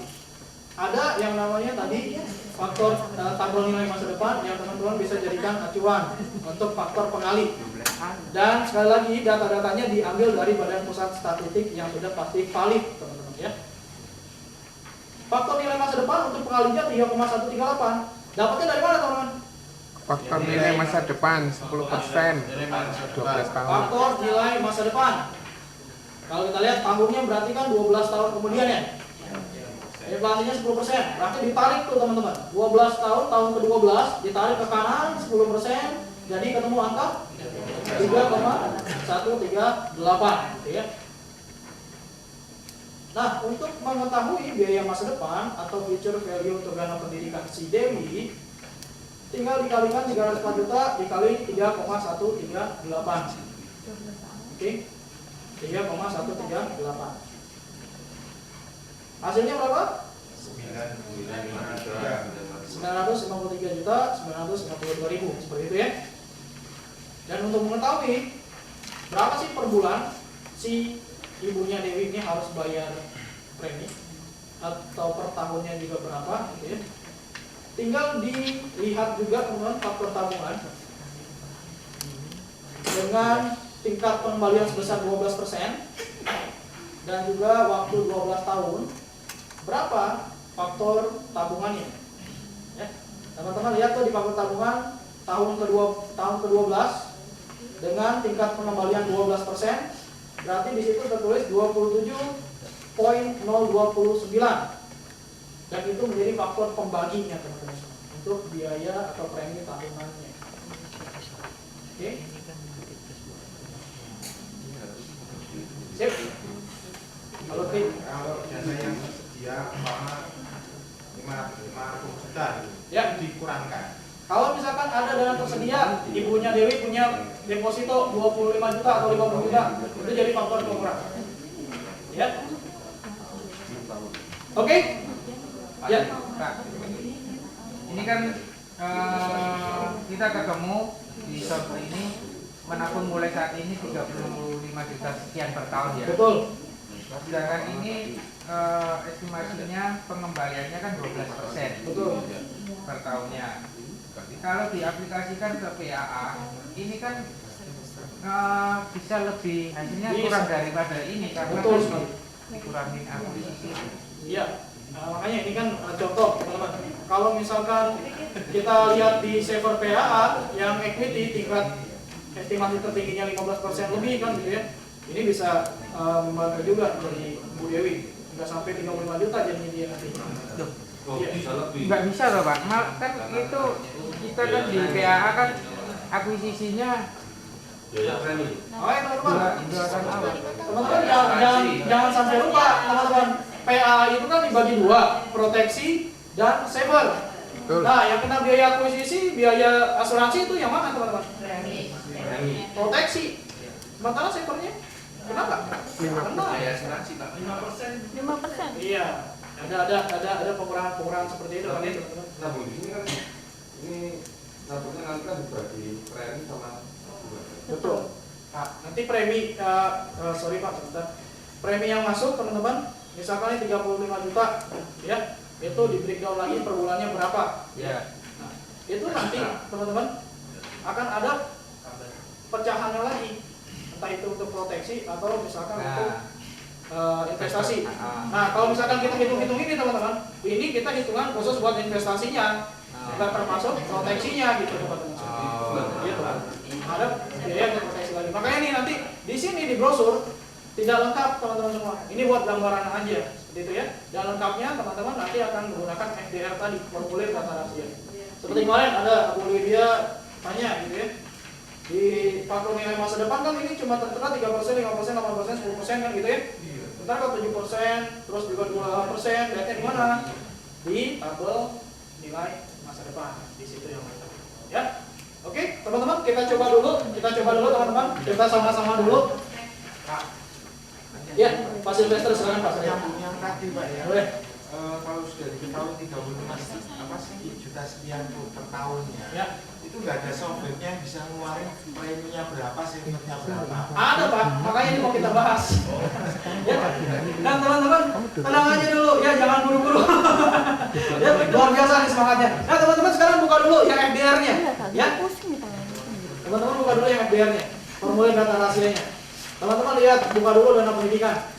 ada yang namanya tadi faktor tabel nilai masa depan yang teman-teman bisa jadikan acuan untuk faktor pengali. Dan sekali lagi data-datanya diambil dari Badan Pusat Statistik yang sudah pasti valid, teman-teman ya. Faktor nilai masa depan untuk pengalinya 3,138. Dapatnya dari mana, teman-teman? Faktor nilai masa depan 10%, 12 tahun. Faktor nilai masa depan. Kalau kita lihat tahunnya berarti kan 12 tahun kemudian ya. Inflasinya 10%. Berarti ditarik tuh, teman-teman. 12 tahun ke-12 ditarik ke kanan 10%, jadi ketemu angka 3,138 gitu ya. Nah, untuk mengetahui biaya masa depan atau future value untuk dana pendidikan si Dewi, tinggal dikalikan 304 juta dikali 3,138. Oke. 3,138. Hasilnya berapa? 953 juta 952 ribu, seperti itu ya. Dan untuk mengetahui berapa sih per bulan si ibunya Dewi ini harus bayar premi atau per tahunnya juga berapa gitu ya. Tinggal dilihat juga teman-teman faktor tabungan dengan tingkat pengembalian sebesar 12% dan juga waktu 12 tahun. Berapa faktor tabungannya? Ya. Teman-teman lihat tuh di faktor tabungan tahun ke-12 dengan tingkat pengembalian 12%, berarti di situ tertulis 27,029 dan itu menjadi faktor pembaginya teman-teman untuk biaya atau premi tahunannya. Oke. Sip. Kalau dana yang tersedia umpama 550 juta ya, dikurangkan. kalau misalkan ada dana tersedia, ibunya Dewi punya deposito 25 juta atau 50 juta, itu jadi faktor pengurang. Ya. Oke? Ya. Pak, ini kan kita ketemu di software ini menabung mulai saat ini 35 juta sekian per tahun ya. Betul. Sedangkan ini estimasinya pengembaliannya kan 12% Betul. per tahunnya. Kalau diaplikasikan ke PAA, ini kan bisa lebih hasilnya kurang daripada ini karena Betul kan sekali. dikurangin akuisisi. Iya. Makanya ini kan contoh teman-teman. Kalau misalkan kita lihat di saver PAA yang equity tingkat estimasi tertingginya 15% lebih kan gitu ya. Ini bisa membantu juga dari Bu Dewi. Nggak sampai 35 juta jadinya dia nanti. Nggak bisa loh Pak, kan itu kita kan di PAA kan akuisisinya Oke teman-teman. Teman-teman jangan sampai lupa teman-teman. PAA itu kan dibagi dua, proteksi dan saver. Nah, yang kena biaya akuisisi, biaya asuransi itu yang mana teman-teman? Proteksi. Sementara savernya kenapa? 5%. Ya, asuransi Pak. 5%. Iya. Ada pengurangan seperti itu kan ya, teman-teman. Nabung di sini kan ini nabungnya nanti kan dibagi premi sama Betul. Nah, nanti premi sorry Pak, sebentar. Premi yang masuk teman-teman, misalkan ini 35 juta ya, itu di breakdown lagi per bulannya berapa? ya. Nah, itu nanti teman-teman akan ada pecahannya lagi. Entah itu untuk proteksi atau misalkan untuk investasi. Nah, kalau misalkan kita hitung-hitung ini teman-teman, ini kita hitungan khusus buat investasinya, bukan termasuk proteksinya gitu teman-teman. Gitu kan. Ada biaya untuk proteksi lagi. Makanya nih nanti di sini di brosur tidak lengkap teman-teman semua. Ini buat gambaran aja seperti itu ya. Dan lengkapnya teman-teman nanti akan menggunakan FDR tadi, formulir data rahasia. Seperti kemarin ada Bu Lydia tanya gitu ya. Di faktor nilai masa depan kan ini cuma tertera 3%, 5%, 8%, 10% kan gitu ya. Ntar kalau 7%, terus juga 28%, lihatnya di mana? Di tabel nilai masa depan. Di situ yang mantap. Ya. Oke, teman-teman, kita coba dulu teman-teman. Kita sama-sama dulu. Ya, Pak Silvester silakan Pak. Yang tadi Pak ya. Boleh. Kalau sudah diketahui 35 juta sekian per tahunnya, Ya. itu nggak ada softwarenya yang bisa ngeluarin preminya berapa, savernya berapa. Ada Pak, makanya ini mau kita bahas. Ya. Dan teman-teman, tenang aja dulu, ya jangan buru-buru. Ya, luar biasa nih semangatnya. Nah teman-teman sekarang buka dulu yang FDR-nya. Ya. Teman-teman buka dulu yang FDR-nya, formulir data rahasianya. Teman-teman lihat, buka dulu dana pendidikan.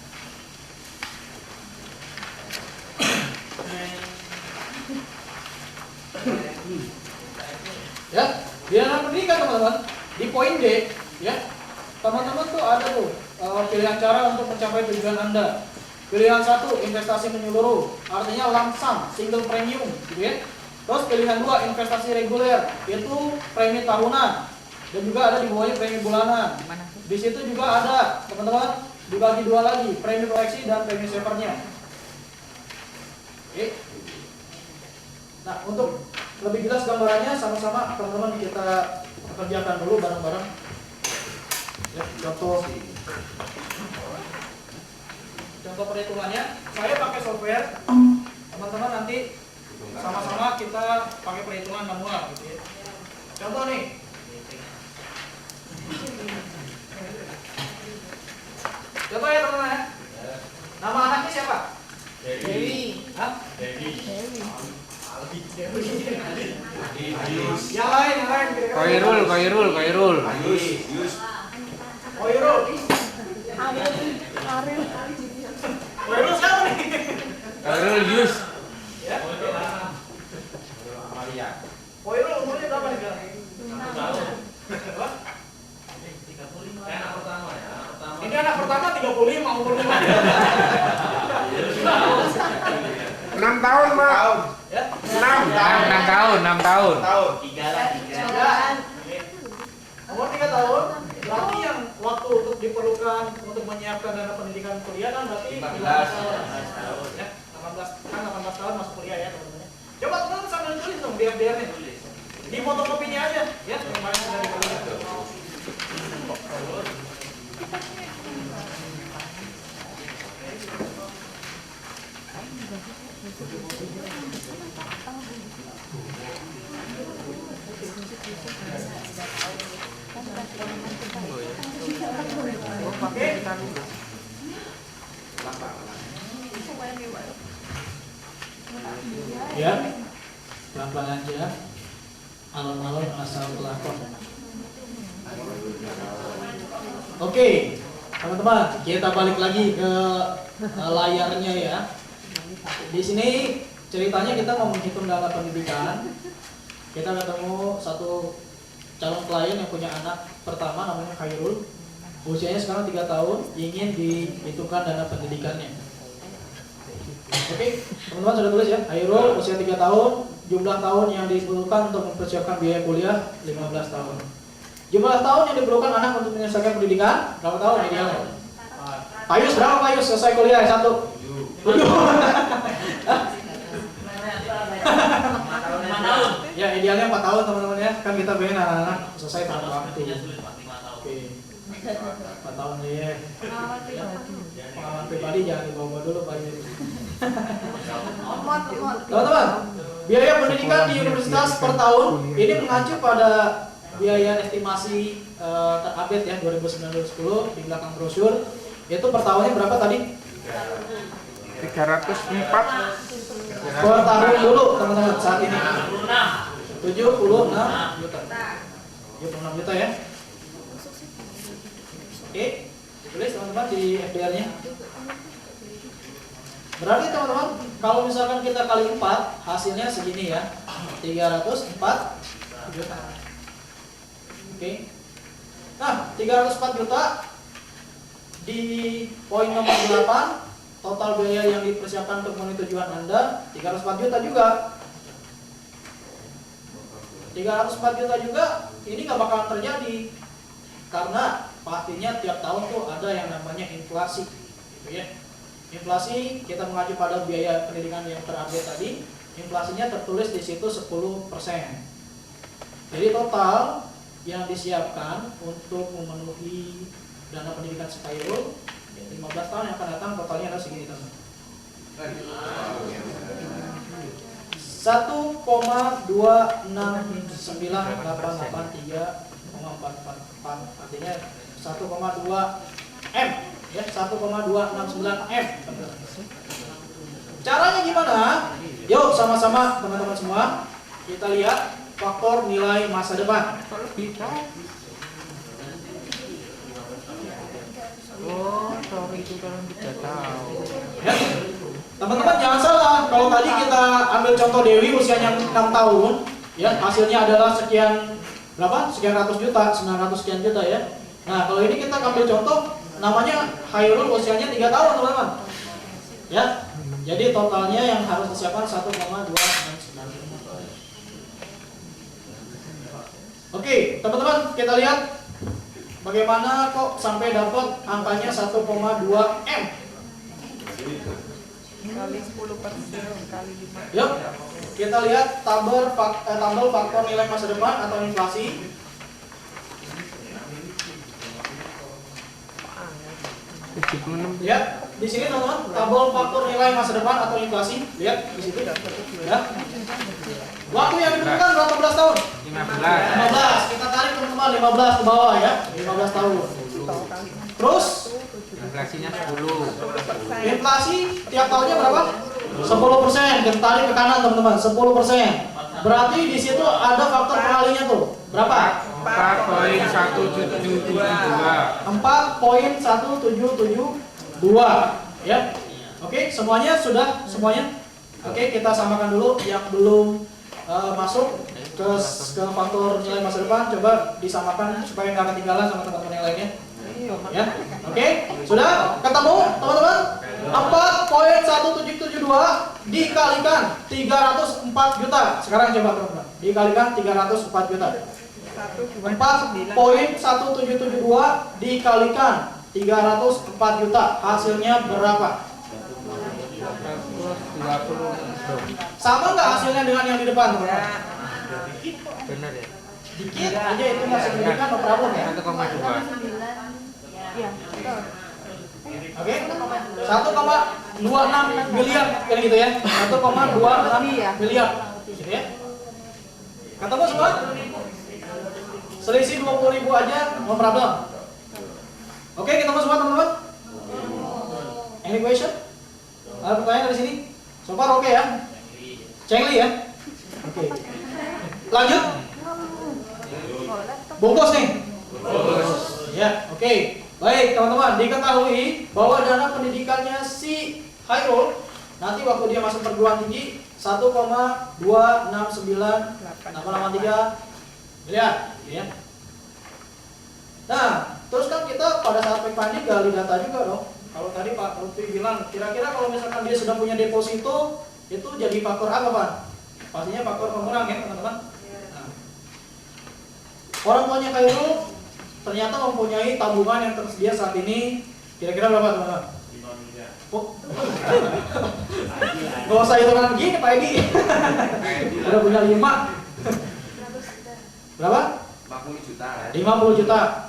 Ya, di dana pendidikan teman-teman, di poin D, ya, teman-teman tuh ada tuh pilihan cara untuk mencapai tujuan Anda. Pilihan 1, investasi menyeluruh, artinya lump sum, single premium, gitu ya. Terus pilihan 2, investasi reguler, itu premi tahunan, dan juga ada di bawahnya premi bulanan. Di situ juga ada, teman-teman, dibagi dua lagi, premi koleksi dan premi savernya. Oke. Nah, untuk lebih jelas gambarannya sama-sama teman-teman kita kerjakan dulu bareng-bareng. Ya, contoh Contoh perhitungannya, saya pakai software, teman-teman nanti sama-sama kita pakai perhitungan manual gitu ya. Contoh nih. Contoh ya teman-teman ya. Nama anaknya siapa? Dewi. Hah? Dewi. Yang lain. Koirul. Koirul siapa nih? Koirul Yus. Ya. Amalia. Koirul umurnya berapa nih sekarang? 1 tahun. Berapa? 35. Anak pertama ya. Anak pertama. Ini anak pertama 35 umurnya. 6 tahun, Mak. Ya. 6 tahun. 3 lah. 3. Umur 3 tahun, berarti yang waktu untuk diperlukan untuk menyiapkan dana pendidikan kuliah kan berarti 15 tahun. Ya, 18 tahun masuk kuliah ya teman-teman. Coba teman-teman sambil tulis dong di FDR-nya. Di fotokopinya aja ya, yang mana dari kuliah. Ya, pelan-pelan aja. Alon-alon asal pelakon. Oke, teman-teman, kita balik lagi ke layarnya ya. Di sini ceritanya kita mau menghitung dana pendidikan. Kita ketemu satu calon klien yang punya anak pertama namanya Khairul. Usianya sekarang 3 tahun, ingin dihitungkan dana pendidikannya. Oke, teman-teman sudah tulis ya. Khairul usia 3 tahun, jumlah tahun yang diperlukan untuk mempersiapkan biaya kuliah 15 tahun. Jumlah tahun yang diperlukan anak untuk menyelesaikan pendidikan berapa tahun idealnya? Payus berapa Payus selesai kuliah S1? 7. Ya idealnya 4 tahun teman-teman ya. Kan kita pengen anak-anak selesai tepat waktu. Oke. 4 tahun ya. Pengalaman pribadi jangan dibawa dulu Pak. Teman-teman, biaya pendidikan di universitas per tahun ini mengacu pada biaya estimasi terupdate ya 2009-2010 di belakang brosur. Itu per tahunnya berapa tadi? 304. Per tahun dulu teman-teman saat ini 76 juta. 76 juta ya. Oke, tulis teman-teman di FDR-nya. Berarti teman-teman, kalau misalkan kita kali 4, hasilnya segini ya. 304 juta. Oke. Nah, 304 juta di poin nomor 8, total biaya yang dipersiapkan untuk memenuhi tujuan Anda 304 juta juga. 304 juta juga ini nggak bakalan terjadi karena pastinya tiap tahun tuh ada yang namanya inflasi, gitu ya. Inflasi kita mengacu pada biaya pendidikan yang terupdate tadi, inflasinya tertulis di situ 10%. Jadi total yang disiapkan untuk memenuhi dana pendidikan Khairul 15 tahun yang akan datang totalnya adalah segini teman. 1,26988,444 artinya 1,2 M ya 1,269 M. Caranya gimana? Yuk sama-sama teman-teman semua kita lihat faktor nilai masa depan. Oh, sorry itu kan tidak tahu. Ya. Teman-teman jangan salah, kalau tadi kita ambil contoh Dewi usianya 6 tahun, ya hasilnya adalah sekian berapa? Sekian ratus juta, 900 sekian juta ya. Nah kalau ini kita ambil contoh, namanya Khairul usianya 3 tahun teman-teman. Ya, jadi totalnya yang harus disiapkan 1,269. Oke, teman-teman kita lihat bagaimana kok sampai dapat angkanya 1,2 M. Kali 10% kali 5. Yuk, kita lihat tabel faktor nilai masa depan atau inflasi. Lihat di sini teman-teman, tabel faktor nilai masa depan atau inflasi. Lihat di situ ya. Waktu yang ditentukan berapa belas tahun? 15. Kita tarik teman-teman 15 ke bawah ya. 15 tahun. Terus Inflasinya 10. inflasi tiap tahunnya berapa? 10%. Kita tarik ke kanan teman-teman, 10%. Berarti di situ ada faktor pengalinya tuh. Berapa? 4,1772. 4,1772 ya. Oke, semuanya sudah semuanya. Oke, kita samakan dulu yang belum masuk ke faktor nilai masa depan, coba disamakan supaya nggak ketinggalan sama teman-teman yang lainnya. Ya, oke, sudah ketemu teman-teman? 4,1772 dikalikan 304 juta. Sekarang coba teman-teman, dikalikan 304 juta. 4,1772 dikalikan 304 juta, hasilnya berapa? 120. Sama nggak hasilnya dengan yang di depan teman-teman? Benar ya? Dikit aja itu masih pendidikan, no problem ya. 1,2. Iya, betul. Oke, 1,26 miliar kayak gitu ya. 1,26 miliar. Gitu ya. Ketemu semua? Selisih 20.000 aja, no problem. Oke, ketemu semua teman-teman? Any question? Ada pertanyaan dari sini? So far oke ya? Cengli ya? Oke. Lanjut. Bungkus nih. Ya, oke. Baik teman-teman, diketahui bahwa dana pendidikannya si Khairul nanti waktu dia masuk perguruan tinggi 1,269883 miliar ya. Nah, terus kan kita pada saat Pekpandi gali data juga dong. Kalau tadi Pak Lutfi bilang kira-kira kalau misalkan dia sudah punya deposito itu jadi faktor apa Pak? Pastinya faktor pengurang ya teman-teman. Nah, orang tuanya Khairul ternyata mempunyai tabungan yang tersedia saat ini kira-kira berapa teman-teman? 5 miliar. Oh. Gak usah hitungan begini Pak Edi. Udah punya 5. Berapa? 40 juta. 50 juta.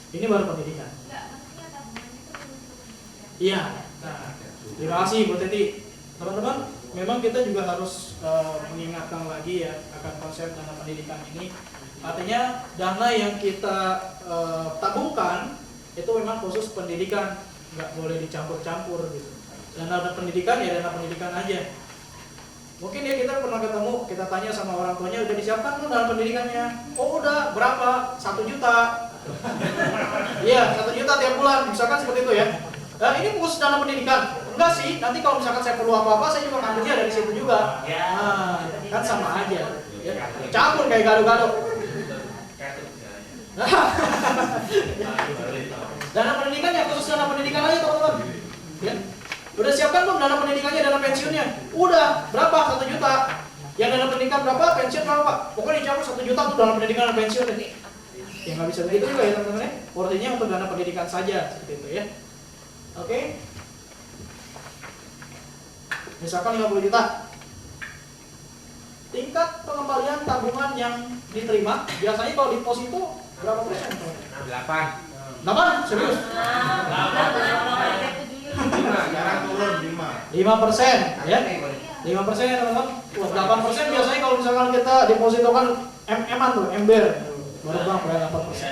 Ini baru pendidikan. Iya. Terima kasih Bu Teti. Teman-teman, memang kita juga harus mengingatkan lagi ya akan konsep dana pendidikan ini. Artinya dana yang kita tabungkan itu memang khusus pendidikan, nggak boleh dicampur-campur gitu. Dana pendidikan ya dana pendidikan aja. Mungkin ya kita pernah ketemu, kita tanya sama orang tuanya udah disiapkan tuh dana pendidikannya. Oh udah, berapa? 1 juta. Iya, 1 juta tiap bulan, misalkan seperti itu ya. Nah, ini khusus dana pendidikan. Enggak sih, nanti kalau misalkan saya perlu apa-apa, saya juga ngambilnya dari situ juga. Nah, kan sama aja. Ya. Campur kayak gado-gado. Dana pendidikan ya khusus dana pendidikan aja teman-teman. Ya. Udah siapkan belum dana pendidikannya, dana pensiunnya? Udah, berapa? 1 juta. Yang dana pendidikan berapa? Pensiun berapa? Pokoknya dicampur 1 juta untuk dana pendidikan dan pensiun ini. Ya nggak bisa begitu juga ya teman-teman ya. Porsinya untuk dana pendidikan saja seperti itu ya. Oke. Misalkan 50 juta. Tingkat pengembalian tabungan yang diterima biasanya kalau deposito berapa persen? 8. 8? Serius? 5% ya. 5% ya teman-teman. 8% biasanya kalau misalkan kita depositokan M-an tuh, ember. Baru bang bayar 8%.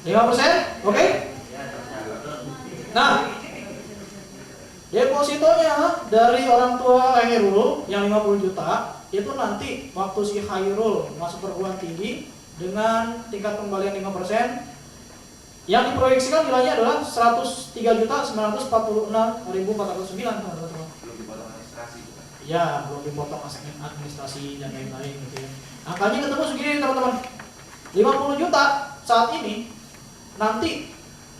5%? Oke? Nah, depositonya dari orang tua Khairul yang 50 juta itu nanti waktu si Khairul masuk perguruan tinggi dengan tingkat pembalian 5%, yang diproyeksikan nilainya adalah 103.946.409 teman-teman. Belum dipotong administrasi bukan? Ya, belum dipotong administrasi dan lain-lain gitu ya. Angkanya ketemu segini teman-teman. 50 juta saat ini, nanti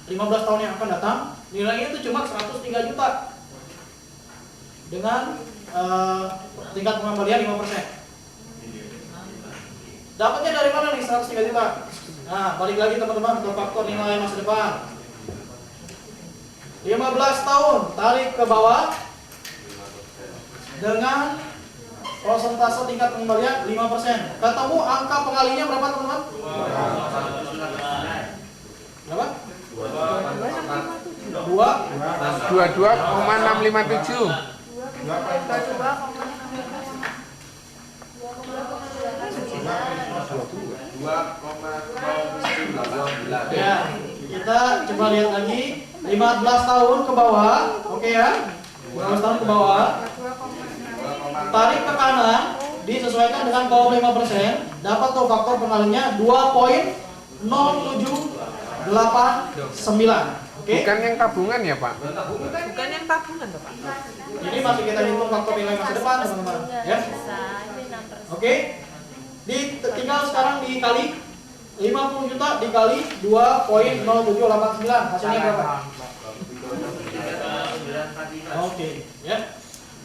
15 tahun yang akan datang nilainya itu cuma 103 juta dengan tingkat pengembalian 5%. Dapatnya dari mana nih 103 juta? Nah, balik lagi teman-teman ke faktor nilai masa depan. 15 tahun tarik ke bawah dengan persentase tingkat pengembalian 5%. Ketemu angka pengalinya berapa teman-teman? Berapa? 22,657. 2,018. Ya, kita coba lihat lagi 15 tahun ke bawah, oke ya? 15 tahun ke bawah. Tarik ke kanan, disesuaikan dengan kolom 5%, dapat tuh faktor pengalinya 2.0789. Oke? Bukan yang tabungan ya Pak? Bukan yang tabungan toh, Pak. Ini masih kita hitung faktor nilai masa depan teman-teman, ya? Oke? Tinggal sekarang dikali 50 juta dikali 2.0789, hasilnya berapa? Oke, ya.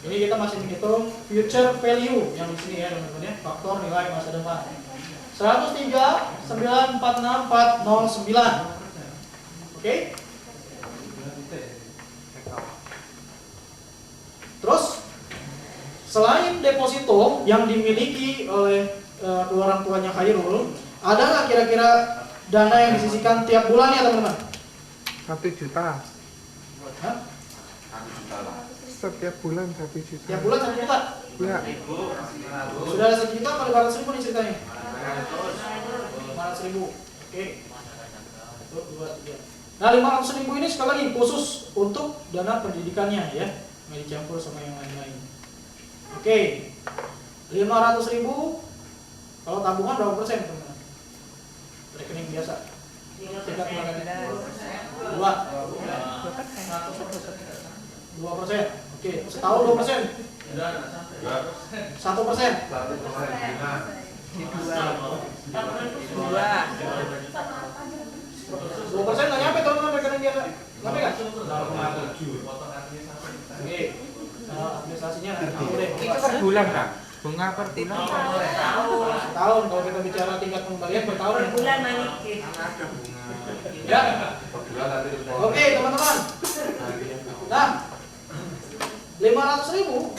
Ini kita masih menghitung future value yang di sini ya teman-teman ya, faktor nilai masa depan. 103.946.409. Oke? Terus selain deposito yang dimiliki oleh orang tuanya Khairul, ada nggak kira-kira dana yang disisihkan tiap bulan ya teman-teman? 1 juta. Hah? Setiap bulan 1 juta. Tiap bulan 1 juta? Ya. Sudah ada 1 juta atau 500 ribu nih ceritanya? 500 ribu. Oke. 1, 2, 3. Nah 500 ribu ini sekali lagi khusus untuk dana pendidikannya ya, nggak dicampur sama yang lain-lain. Oke. 500 ribu. Kalau tabungan berapa persen teman-teman? Rekening biasa. Tingkat pengaliannya 2%. Oke, setahun 2%. 1%. 2% nggak nyampe teman-teman rekening biasa. Nyampe nggak? 0,7. Oke. Administrasinya nanti deh. Itu per bulan Kak? Bunga per bulan? Setahun kalau kita bicara tingkat pengembalian per tahun. Per bulan manik. Ya. Oke teman-teman. Nah, 500 ribu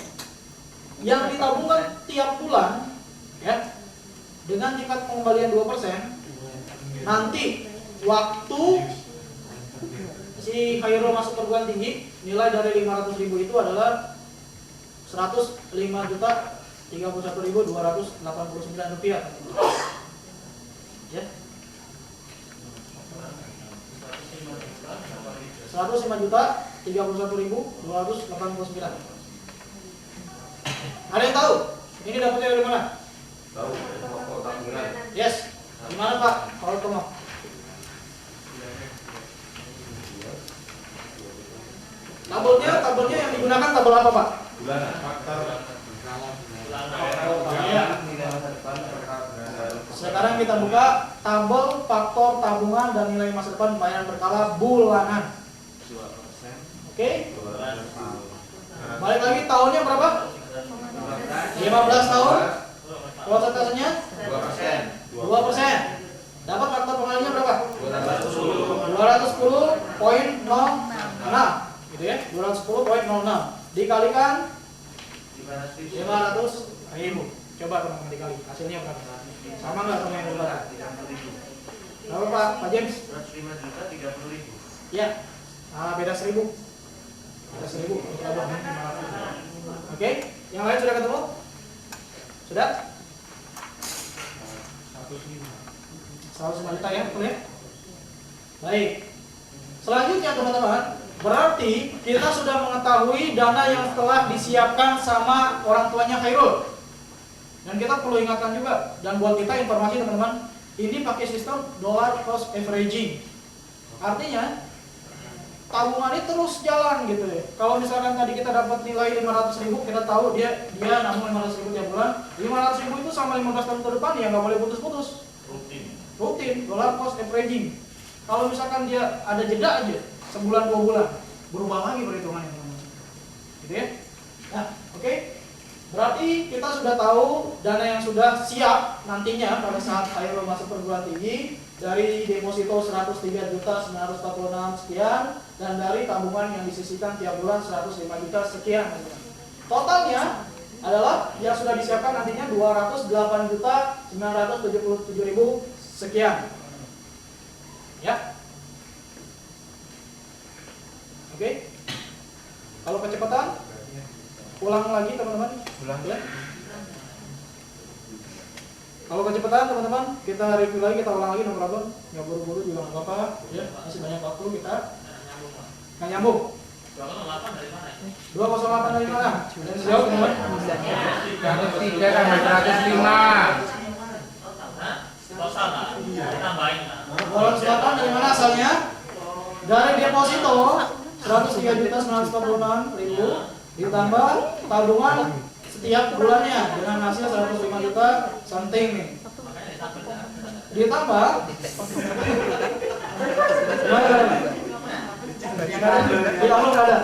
yang ditabungkan tiap bulan ya dengan tingkat pengembalian 2%, nanti waktu si Khairul masuk perguruan tinggi, nilai dari 500 ribu itu adalah 105.031.289 rupiah ya. 105.031.289. Ada yang tahu? Ini dapatnya dari mana? Tahu, pokok tabungan. Yes. Gimana Pak? Kalau kamu? Tabelnya yang digunakan tabel apa Pak? Bulanan. Sekarang kita buka tabel faktor tabungan dan nilai masa depan pembayaran berkala bulanan. Oke? Balik lagi tahunnya berapa? 15 tahun. Prosentasenya 2%. Dapat faktor pengaliannya berapa? 210.06. Gitu ya. 210.06 dikalikan 500 ribu. Coba teman-teman dikali. Hasilnya berapa? Sama nggak sama yang berapa? Berapa Pak James? 105 juta 30 ribu. Ya. Beda 1.000. Beda 1.000. Oke. Yang lain sudah ketemu? Sudah? 105 juta ya, betul ya? Baik. Selanjutnya teman-teman, berarti kita sudah mengetahui dana yang telah disiapkan sama orang tuanya Khairul. Dan kita perlu ingatkan juga, dan buat kita informasi teman-teman, ini pakai sistem dollar cost averaging. Artinya tabungan ini terus jalan gitu ya. Kalau misalkan tadi kita dapat nilai 500 ribu, kita tahu dia nabung 500 ribu tiap bulan. 500 ribu itu sama 15 tahun ke depan ya nggak boleh putus-putus. Rutin, dollar cost averaging. Kalau misalkan dia ada jeda aja, sebulan 2 bulan, berubah lagi perhitungannya teman-teman. Gitu ya. Nah, oke. Berarti kita sudah tahu dana yang sudah siap nantinya pada saat Khairul masuk perguruan tinggi dari deposito 103.946 sekian dan dari tabungan yang disisihkan tiap bulan 105 juta sekian. Totalnya adalah yang sudah disiapkan nantinya 208.977.000 sekian. Ya. Oke. Kalau kecepatan, ulang lagi teman-teman. Ulang. Ya. Kalau kecepatan teman-teman, kita review lagi, kita ulang lagi, no problem. Nggak buru-buru juga nggak apa-apa. Ya, masih banyak waktu kita. Nggak nyambung. 208 dari mana? 208 dari mana? Dari sejauh teman-teman. 103 tambah 105. Sama. Ditambahin. Kalau selatan dari mana asalnya? Dari deposito 103.946.000 ditambah tabungan setiap bulannya dengan hasil 105 juta something nih. Ditambah di awal nggak ada.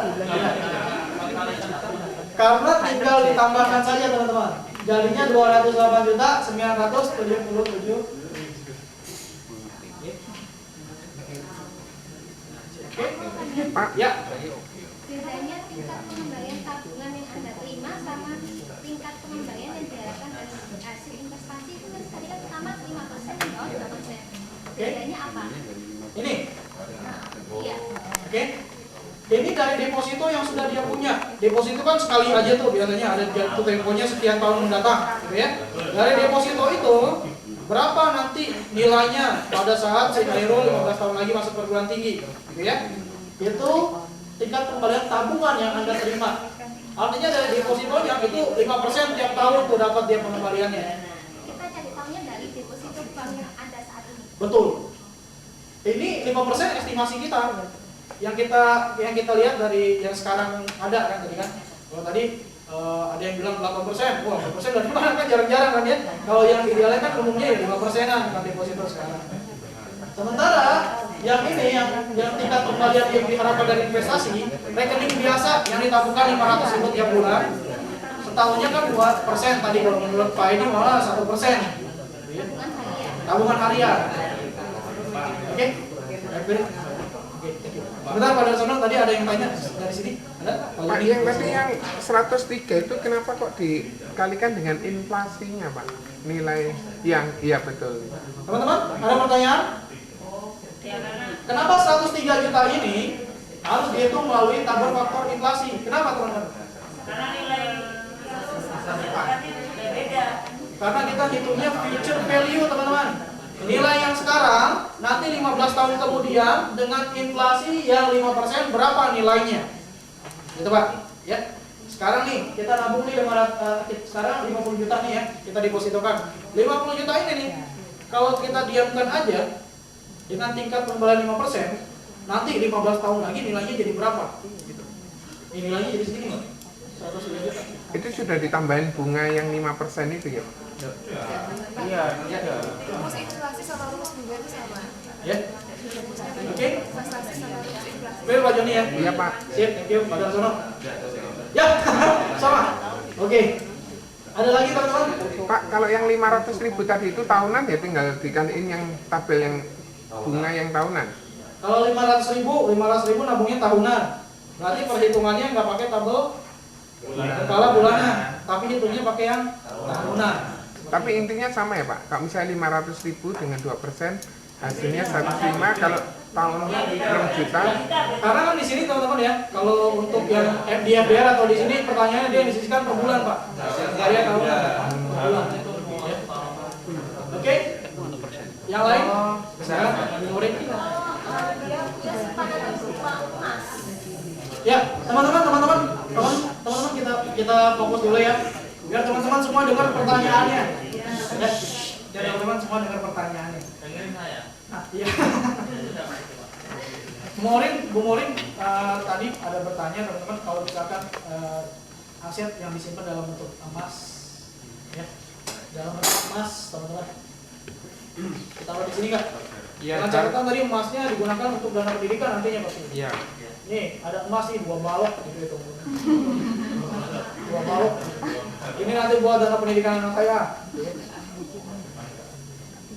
Karena tinggal ditambahkan saja teman-teman. Jadinya 208.977.000. Pak, Ya. Bedanya tingkat pengembalian tabungan yang Anda terima sama tingkat pengembalian yang diharapkan dari hasil investasi itu kan tadi kan pertama 5% di bawah 2%. Bedanya apa? Ini. Iya. Oke. Ini dari deposito yang sudah dia punya. Deposito kan sekali aja tuh biasanya ada jatuh temponya sekian tahun mendatang, gitu ya. Dari deposito itu berapa nanti nilainya pada saat si Nairo 15 tahun lagi masuk perguruan tinggi, gitu ya. Itu tingkat pengembalian tabungan yang Anda terima. Artinya dari depositonya itu 5% tiap tahun tuh dapat dia pengembaliannya. Kita cari tahunya dari deposito bank yang ada saat ini. Betul. Ini 5% estimasi kita. Yang kita lihat dari yang sekarang ada kan tadi kan. Kalau tadi ada yang bilang 8%. Wah, 8% dari mana kan jarang-jarang kan ya. Kalau yang idealnya kan umumnya ya 5%-an kan deposito sekarang. Sementara yang ini yang tingkat pengembalian yang diharapkan dari investasi, rekening biasa yang ditabungkan 500.000 tiap bulan. Setahunnya kan 2% tadi kalau menurut Pak ini malah 1%. Tabungan harian. Oke? Sebentar Pak Darsono, tadi ada yang tanya dari sini. Ada? Pak, yang tadi yang 103 itu kenapa kok dikalikan dengan inflasinya, Pak? Nilai yang iya betul. Teman-teman, ada pertanyaan? Kenapa 103 juta ini harus dihitung melalui tabel faktor inflasi? Kenapa teman-teman? Karena nilai beda. Karena kita hitungnya future value teman-teman. Nilai yang sekarang nanti 15 tahun kemudian dengan inflasi yang 5% berapa nilainya? Gitu Pak, ya. Sekarang nih kita nabung nih sekarang 50 juta nih ya, kita depositokan. 50 juta ini nih kalau kita diamkan aja dengan tingkat pengembalian 5%, nanti 15 tahun lagi nilainya jadi berapa? Gitu. Ini nilainya jadi segini Pak. 109 juta. Itu sudah ditambahin bunga yang 5% itu ya, Pak? Iya. Rumus inflasi sama rumus bunga itu sama. Ya. Oke. Investasi sama rumus inflasi. Oke Pak Joni ya. Iya, Pak. Sip, thank you Pak Darsono. Ya, sama. Oke. Ada lagi teman-teman? Pak, kalau yang 500.000 tadi itu tahunan ya, tinggal dikaliin yang tabel yang bunga yang tahunan. Kalau 500.000 nabungnya tahunan. Berarti perhitungannya nggak pakai tabel kepala bulanan, tapi hitungnya pakai yang tahunan. Tapi intinya sama ya, Pak. Kalau misalnya 500.000 dengan 2%, hasilnya 105. Kalau tahun 6 juta. Karena kan di sini teman-teman ya, kalau untuk yang di FDR atau di sini pertanyaannya dia disisihkan per bulan Pak. Karya tahunan per bulan. Ya. Oke. Yang lain? Sekarang murid. Dia simpanan berupa emas. Ya, teman-teman kita fokus dulu ya. Biar teman-teman semua dengar pertanyaannya. Ya. Biar teman-teman semua dengar pertanyaannya. Dengerin saya. Nah, iya. Bu Morin tadi ada bertanya teman-teman kalau misalkan aset yang disimpan dalam bentuk emas, ya, dalam bentuk emas teman-teman. Kita lihat di sini nggak? Iya. Dengan catatan tadi emasnya digunakan untuk dana pendidikan nantinya pasti. Iya. Nih ada emas nih 2 balok gitu itu. 2 balok. Ini nanti buat dana pendidikan anak saya.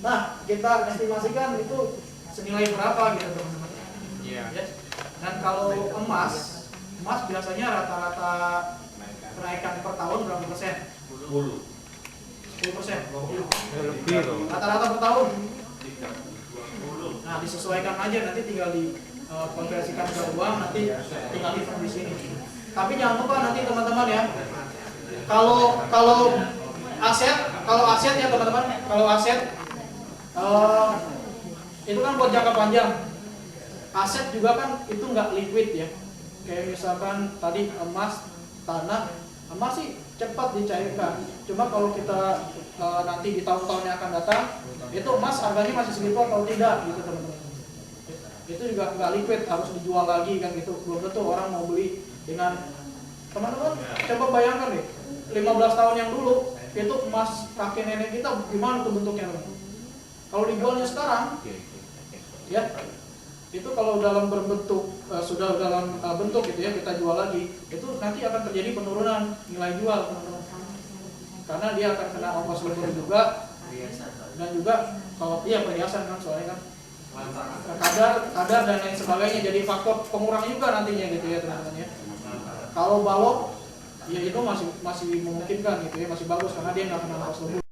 Nah, kita estimasikan itu senilai berapa gitu teman-teman. Iya. Ya. Dan kalau emas biasanya rata-rata kenaikan per tahun berapa persen? 10. 10%. Lebih loh. Rata-rata per tahun. 10. Nah, disesuaikan aja, nanti tinggal di konversikan ke uang, nanti tinggal hitung di sini. Tapi jangan lupa nanti teman-teman ya, kalau aset ya teman-teman, kalau aset itu kan buat jangka panjang. Aset juga kan itu nggak liquid ya. Kayak misalkan tadi emas, tanah, emas sih cepat dicairkan. Cuma kalau kita nanti di tahun-tahun yang akan datang, itu emas harganya masih segitu atau tidak gitu teman-teman. Itu juga nggak liquid, harus dijual lagi kan gitu. Belum tentu orang mau beli dengan teman-teman. Coba bayangkan deh, 15 tahun yang dulu itu emas kakek nenek kita gimana tuh bentuknya teman? Kalau dijualnya sekarang, ya itu kalau dalam berbentuk sudah dalam bentuk gitu ya kita jual lagi, itu nanti akan terjadi penurunan nilai jual teman-teman. Karena dia akan kena ongkos lebih juga, dan juga kalau perhiasan kan soalnya kan kadar dan lain sebagainya, jadi faktor pengurang juga nantinya gitu ya teman-teman ya. Kalau balok ya itu masih memungkinkan gitu ya, masih bagus karena dia nggak kena ongkos lebih.